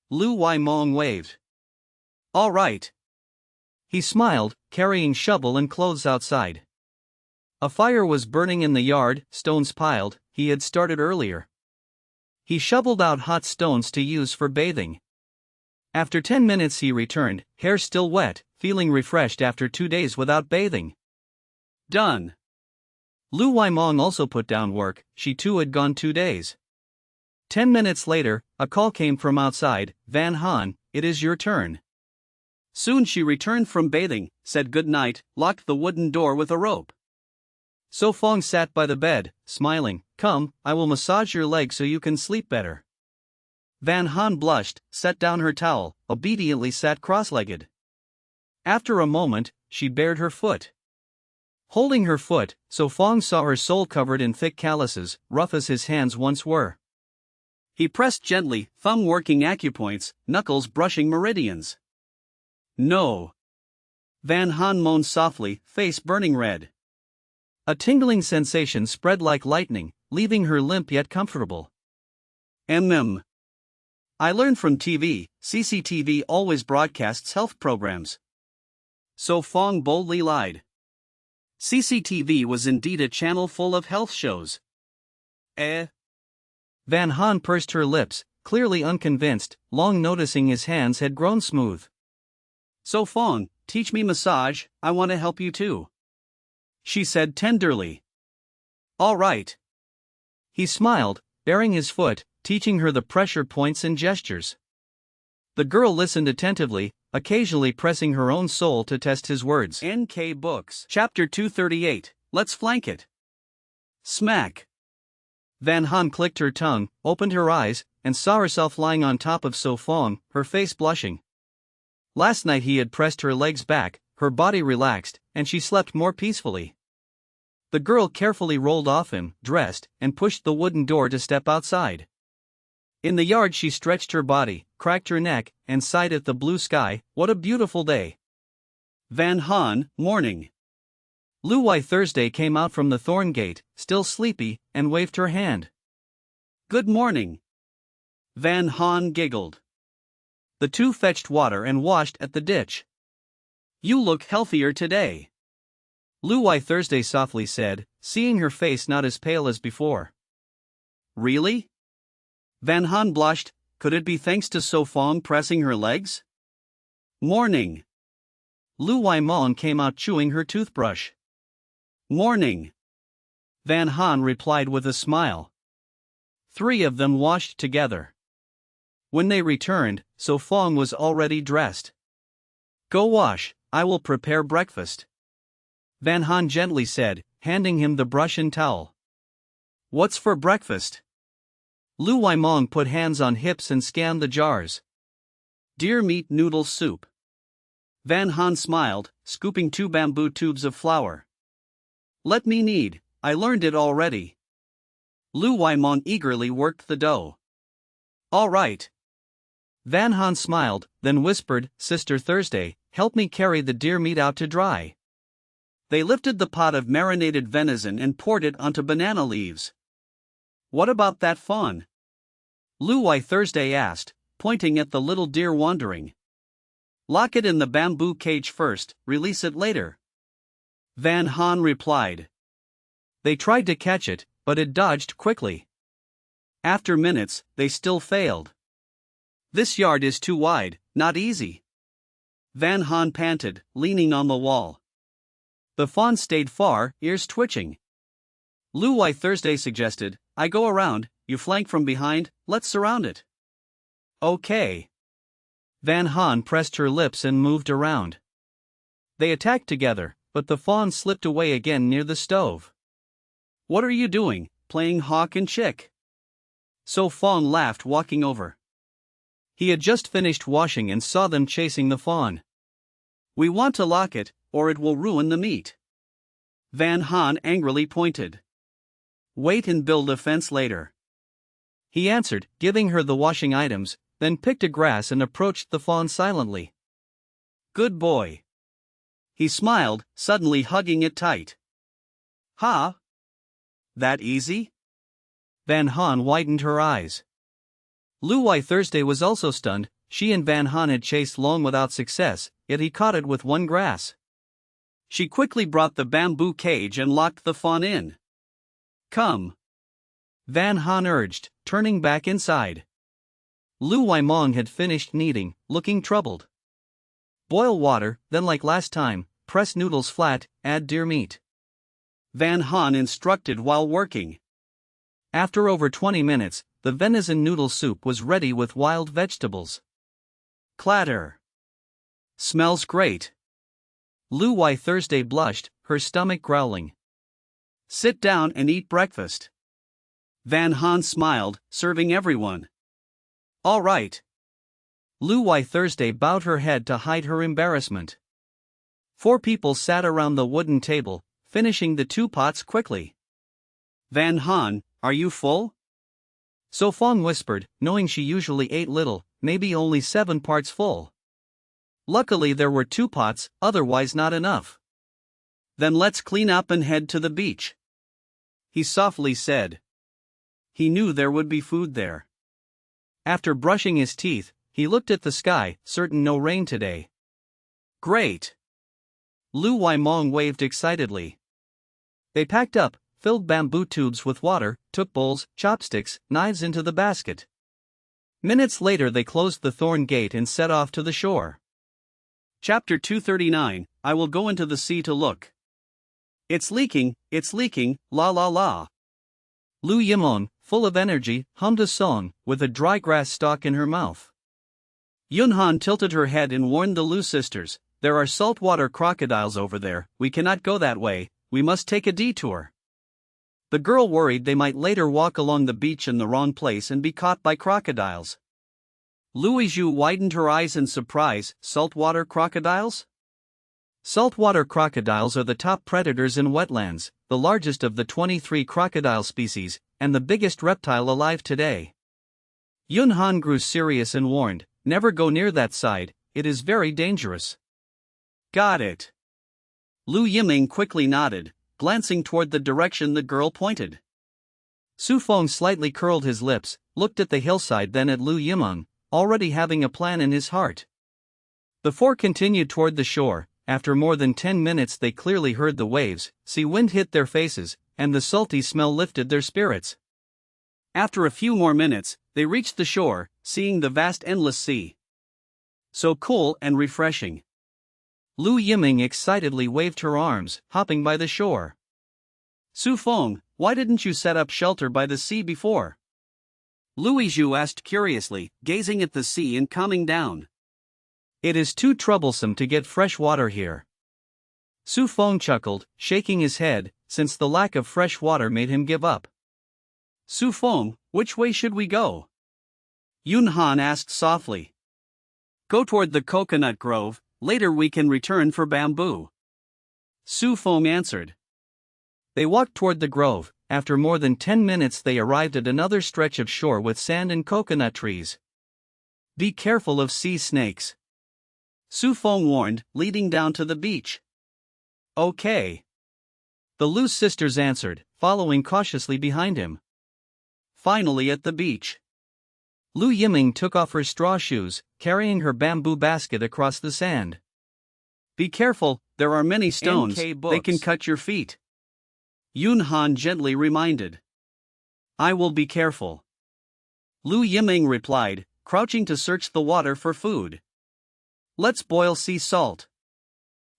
Lu Waimong waved. All right. He smiled, carrying shovel and clothes outside. A fire was burning in the yard, stones piled, he had started earlier. He shoveled out hot stones to use for bathing. After 10 minutes he returned, hair still wet, feeling refreshed after 2 days without bathing. Done. Lu Waimong also put down work, she too had gone 2 days. 10 minutes later, a call came from outside, Van Han, it is your turn. Soon she returned from bathing, said good night, locked the wooden door with a rope. So Phong sat by the bed, smiling, come, I will massage your leg so you can sleep better. Van Han blushed, set down her towel, obediently sat cross-legged. After a moment, she bared her foot. Holding her foot, So Phong saw her sole covered in thick calluses, rough as his hands once were. He pressed gently, thumb working acupoints, knuckles brushing meridians. No. Van Han moaned softly, face burning red. A tingling sensation spread like lightning, leaving her limp yet comfortable. I learned from TV, CCTV always broadcasts health programs. So Phong boldly lied. CCTV was indeed a channel full of health shows. Van Han pursed her lips, clearly unconvinced, long noticing his hands had grown smooth. So Phong, teach me massage, I want to help you too. She said tenderly. All right. He smiled, baring his foot, teaching her the pressure points and gestures. The girl listened attentively, occasionally pressing her own soul to test his words. NK Books. Chapter 238, Let's Flank It. Smack. Van Han clicked her tongue, opened her eyes, and saw herself lying on top of So Phong, her face blushing. Last night he had pressed her legs back, her body relaxed, and she slept more peacefully. The girl carefully rolled off him, dressed, and pushed the wooden door to step outside. In the yard she stretched her body, cracked her neck, and sighed at the blue sky, what a beautiful day. Van Han, morning. Lu Wai Thursday came out from the thorn gate, still sleepy, and waved her hand. Good morning. Van Han giggled. The two fetched water and washed at the ditch. You look healthier today. Lu Wai Thursday softly said, seeing her face not as pale as before. Really? Van Han blushed. Could it be thanks to So Phong pressing her legs? Morning. Lu Wai Mong came out chewing her toothbrush. Morning. Van Han replied with a smile. 3 of them washed together. When they returned, So Phong was already dressed. Go wash, I will prepare breakfast. Van Han gently said, handing him the brush and towel. What's for breakfast? Lu Wai Mong put hands on hips and scanned the jars. Deer meat noodle soup. Van Han smiled, scooping 2 bamboo tubes of flour. Let me knead, I learned it already. Lu Wai Mong eagerly worked the dough. All right. Van Han smiled, then whispered, Sister Thursday, help me carry the deer meat out to dry. They lifted the pot of marinated venison and poured it onto banana leaves. What about that fawn? Lu Wai Thursday asked, pointing at the little deer wandering. Lock it in the bamboo cage first, release it later. Van Han replied. They tried to catch it, but it dodged quickly. After minutes, they still failed. This yard is too wide, not easy. Van Han panted, leaning on the wall. The fawn stayed far, ears twitching. Lu Wai Thursday suggested, I go around, you flank from behind, let's surround it. Okay. Van Han pressed her lips and moved around. They attacked together, but the fawn slipped away again near the stove. What are you doing, playing hawk and chick? So Phong laughed, walking over. He had just finished washing and saw them chasing the fawn. We want to lock it, or it will ruin the meat. Van Han angrily pointed. Wait and build a fence later. He answered, giving her the washing items, then picked a grass and approached the fawn silently. Good boy. He smiled, suddenly hugging it tight. Ha? That easy? Van Han widened her eyes. Lu Wai Thursday was also stunned. She and Van Han had chased long without success, yet he caught it with one grass. She quickly brought the bamboo cage and locked the fawn in. Come. Van Han urged, turning back inside. Lu Wai Mong had finished kneading, looking troubled. Boil water, then like last time, press noodles flat, add deer meat. Van Han instructed while working. After over 20 minutes, the venison noodle soup was ready with wild vegetables. Clatter. Smells great. Lu Wai Thursday blushed, her stomach growling. Sit down and eat breakfast. Van Han smiled, serving everyone. All right. Lu Wai Thursday bowed her head to hide her embarrassment. 4 people sat around the wooden table, finishing the 2 pots quickly. Van Han, are you full? So Phong whispered, knowing she usually ate little, maybe only 7 parts full. Luckily there were 2 pots, otherwise not enough. Then let's clean up and head to the beach. He softly said. He knew there would be food there. After brushing his teeth, he looked at the sky, certain no rain today. Great! Lu Wai Mong waved excitedly. They packed up, filled bamboo tubes with water, took bowls, chopsticks, knives into the basket. Minutes later they closed the thorn gate and set off to the shore. Chapter 239, I will go into the sea to look. It's leaking, la la la. Lu Yimon, full of energy, hummed a song, with a dry grass stalk in her mouth. Yunhan tilted her head and warned the Lu sisters, there are saltwater crocodiles over there, we cannot go that way, we must take a detour. The girl worried they might later walk along the beach in the wrong place and be caught by crocodiles. Louis Zhu widened her eyes in surprise. Saltwater crocodiles? Saltwater crocodiles are the top predators in wetlands, the largest of the 23 crocodile species, and the biggest reptile alive today. Yunhan grew serious and warned, never go near that side, it is very dangerous. Got it. Lu Yiming quickly nodded, glancing toward the direction the girl pointed. Su Feng slightly curled his lips, looked at the hillside then at Lu Yiming, already having a plan in his heart. The 4 continued toward the shore, after more than 10 minutes they clearly heard the waves, sea wind hit their faces, and the salty smell lifted their spirits. After a few more minutes, they reached the shore, seeing the vast endless sea. So cool and refreshing. Lu Yiming excitedly waved her arms, hopping by the shore. Su Feng, why didn't you set up shelter by the sea before? Lu Yizhu asked curiously, gazing at the sea and calming down. It is too troublesome to get fresh water here. Su Feng chuckled, shaking his head, since the lack of fresh water made him give up. Su Feng, which way should we go? Yun Han asked softly. Go toward the coconut grove, later we can return for bamboo. Su Feng answered. They walked toward the grove. After more than 10 minutes they arrived at another stretch of shore with sand and coconut trees. Be careful of sea snakes. Su Feng warned, leading down to the beach. Okay. The Lu sisters answered, following cautiously behind him. Finally at the beach. Lu Yiming took off her straw shoes, carrying her bamboo basket across the sand. Be careful, there are many stones, they can cut your feet. Yun Han gently reminded. I will be careful. Lu Yiming replied, crouching to search the water for food. Let's boil sea salt.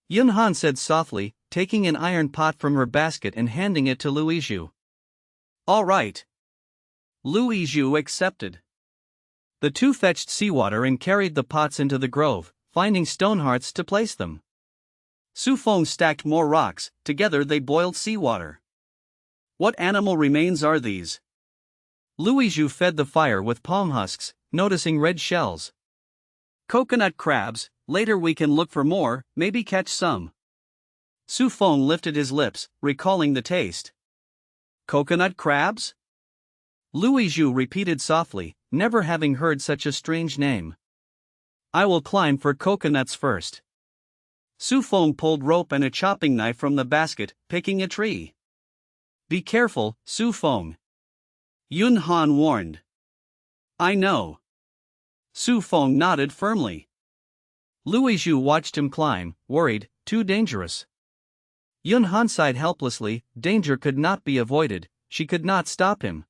Yun Han said softly, taking an iron pot from her basket and handing it to Lu Yizhu. All right. Lu Yizhu accepted. The two fetched seawater and carried the pots into the grove, finding stone hearts to place them. Su Feng stacked more rocks, together they boiled seawater. What animal remains are these? Lu Yizhu fed the fire with palm husks, noticing red shells. Coconut crabs, later we can look for more, maybe catch some. Su Feng lifted his lips, recalling the taste. Coconut crabs? Lu Yizhu repeated softly, never having heard such a strange name. I will climb for coconuts first. Su Feng pulled rope and a chopping knife from the basket, picking a tree. Be careful, Su Feng. Yun Han warned. I know. Su Feng nodded firmly. Lu Yizhu watched him climb, worried, too dangerous. Yun Han sighed helplessly, danger could not be avoided, she could not stop him.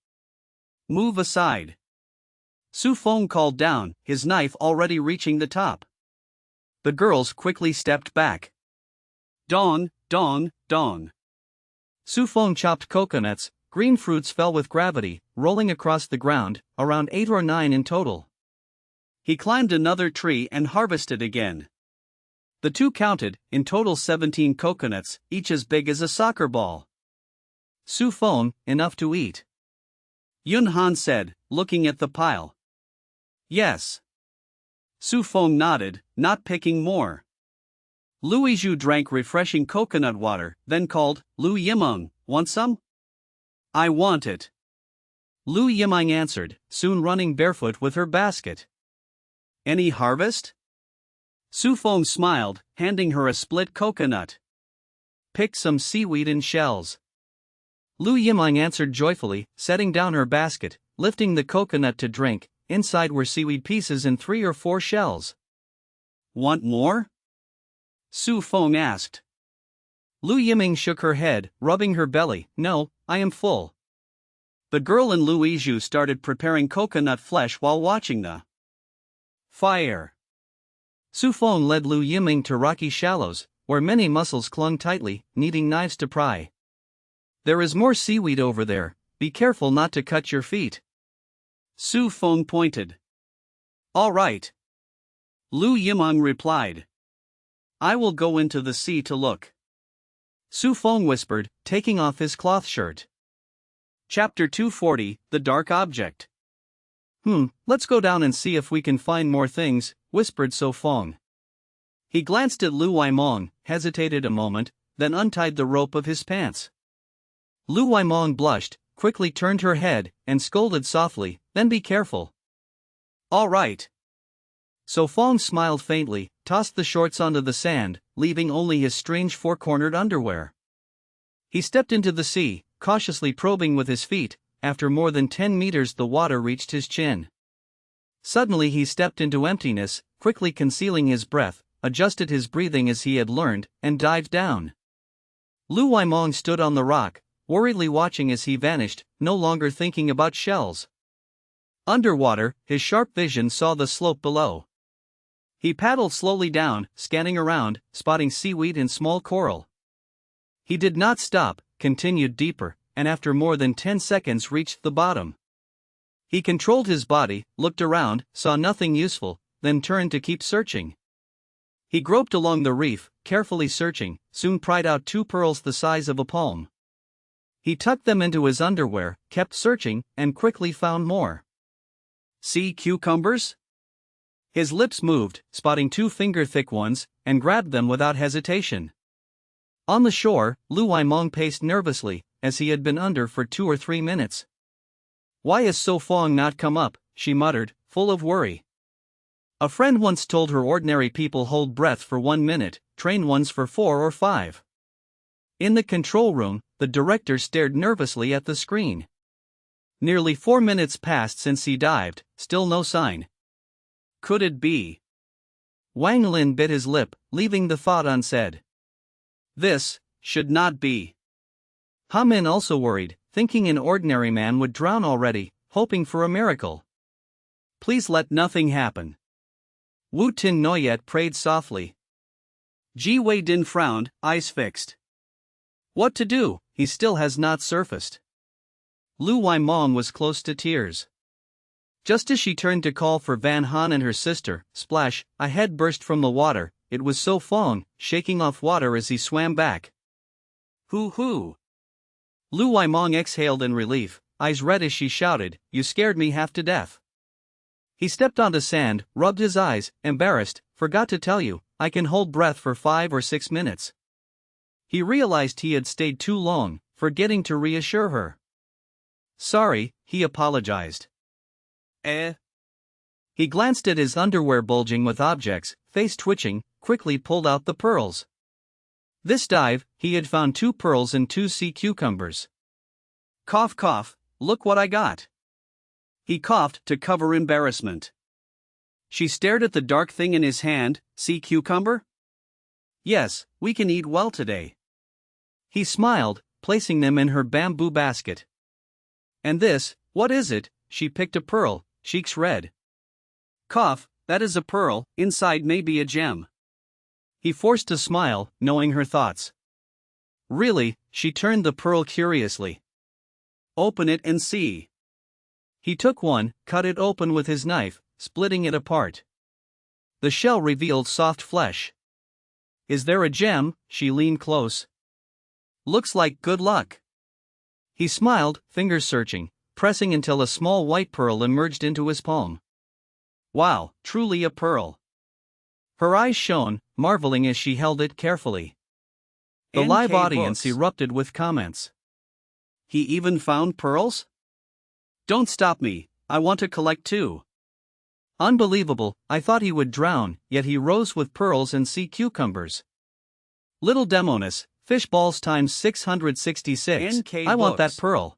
Move aside. Su Feng called down, his knife already reaching the top. The girls quickly stepped back. Dong, dong, dong. Su Feng chopped coconuts, green fruits fell with gravity, rolling across the ground, around 8 or 9 in total. He climbed another tree and harvested again. The two counted, in total 17 coconuts, each as big as a soccer ball. Su Feng, enough to eat. Yun Han said, looking at the pile. Yes. Su Feng nodded, not picking more. Lu Yizhu drank refreshing coconut water, then called, Lu Yiming, want some? I want it. Lu Yiming answered, soon running barefoot with her basket. Any harvest? Su Feng smiled, handing her a split coconut. Pick some seaweed and shells. Lu Yiming answered joyfully, setting down her basket, lifting the coconut to drink. Inside were seaweed pieces and 3 or 4 shells. Want more? Su Feng asked. Lu Yiming shook her head, rubbing her belly. No, I am full. The girl and Lu Yizhu started preparing coconut flesh while watching the fire. Su Feng led Lu Yiming to rocky shallows, where many mussels clung tightly, needing knives to pry. There is more seaweed over there, be careful not to cut your feet. Su Feng pointed. All right. Lu Yiming replied. I will go into the sea to look. Su Feng whispered, taking off his cloth shirt. Chapter 240, The Dark Object. Let's go down and see if we can find more things, whispered Su Feng. He glanced at Lu Yiming, hesitated a moment, then untied the rope of his pants. Lu Yiming blushed, quickly turned her head, and scolded softly, then be careful. All right. Su Feng smiled faintly, tossed the shorts onto the sand, leaving only his strange four-cornered underwear. He stepped into the sea, cautiously probing with his feet. After more than 10 meters the water reached his chin. Suddenly he stepped into emptiness, quickly concealing his breath, adjusted his breathing as he had learned, and dived down. Lu Waimong stood on the rock, worriedly watching as he vanished, no longer thinking about shells. Underwater, his sharp vision saw the slope below. He paddled slowly down, scanning around, spotting seaweed and small coral. He did not stop, continued deeper, and after more than 10 seconds reached the bottom. He controlled his body, looked around, saw nothing useful, then turned to keep searching. He groped along the reef, carefully searching, soon pried out 2 pearls the size of a palm. He tucked them into his underwear, kept searching, and quickly found more. Sea cucumbers? His lips moved, spotting 2 finger-thick ones, and grabbed them without hesitation. On the shore, Lu Waimong paced nervously, as he had been under for 2 or 3 minutes. "Why is So Phong not come up?" she muttered, full of worry. A friend once told her ordinary people hold breath for 1 minute, trained ones for 4 or 5. In the control room, the director stared nervously at the screen. Nearly 4 minutes passed since he dived, still no sign. Could it be? Wang Lin bit his lip, leaving the thought unsaid. This should not be. Ha Min also worried, thinking an ordinary man would drown already, hoping for a miracle. Please let nothing happen. Wu Tin Noyet prayed softly. Ji Wei Din frowned, eyes fixed. What to do? He still has not surfaced. Lu Waimong was close to tears. Just as she turned to call for Van Han and her sister, splash, a head burst from the water. It was So Phong, shaking off water as he swam back. Hoo! Lu Waimong exhaled in relief, eyes red as she shouted, "You scared me half to death." He stepped onto sand, rubbed his eyes, embarrassed, "Forgot to tell you, I can hold breath for 5 or 6 minutes. He realized he had stayed too long, forgetting to reassure her. Sorry, he apologized. He glanced at his underwear bulging with objects, face twitching, quickly pulled out the pearls. This dive, he had found 2 pearls and 2 sea cucumbers. Cough, look what I got. He coughed to cover embarrassment. She stared at the dark thing in his hand. Sea cucumber? Yes, we can eat well today. He smiled, placing them in her bamboo basket. And this, what is it? She picked a pearl, cheeks red. Cough, that is a pearl, inside may be a gem. He forced a smile, knowing her thoughts. Really? She turned the pearl curiously. Open it and see. He took one, cut it open with his knife, splitting it apart. The shell revealed soft flesh. Is there a gem? She leaned close. Looks like good luck. He smiled, fingers searching, pressing until a small white pearl emerged into his palm. Wow, truly a pearl. Her eyes shone, marveling as she held it carefully. The live audience erupted with comments. He even found pearls? Don't stop me, I want to collect too. Unbelievable, I thought he would drown, yet he rose with pearls and sea cucumbers. Little Demonis, fish balls times 666. I want that pearl.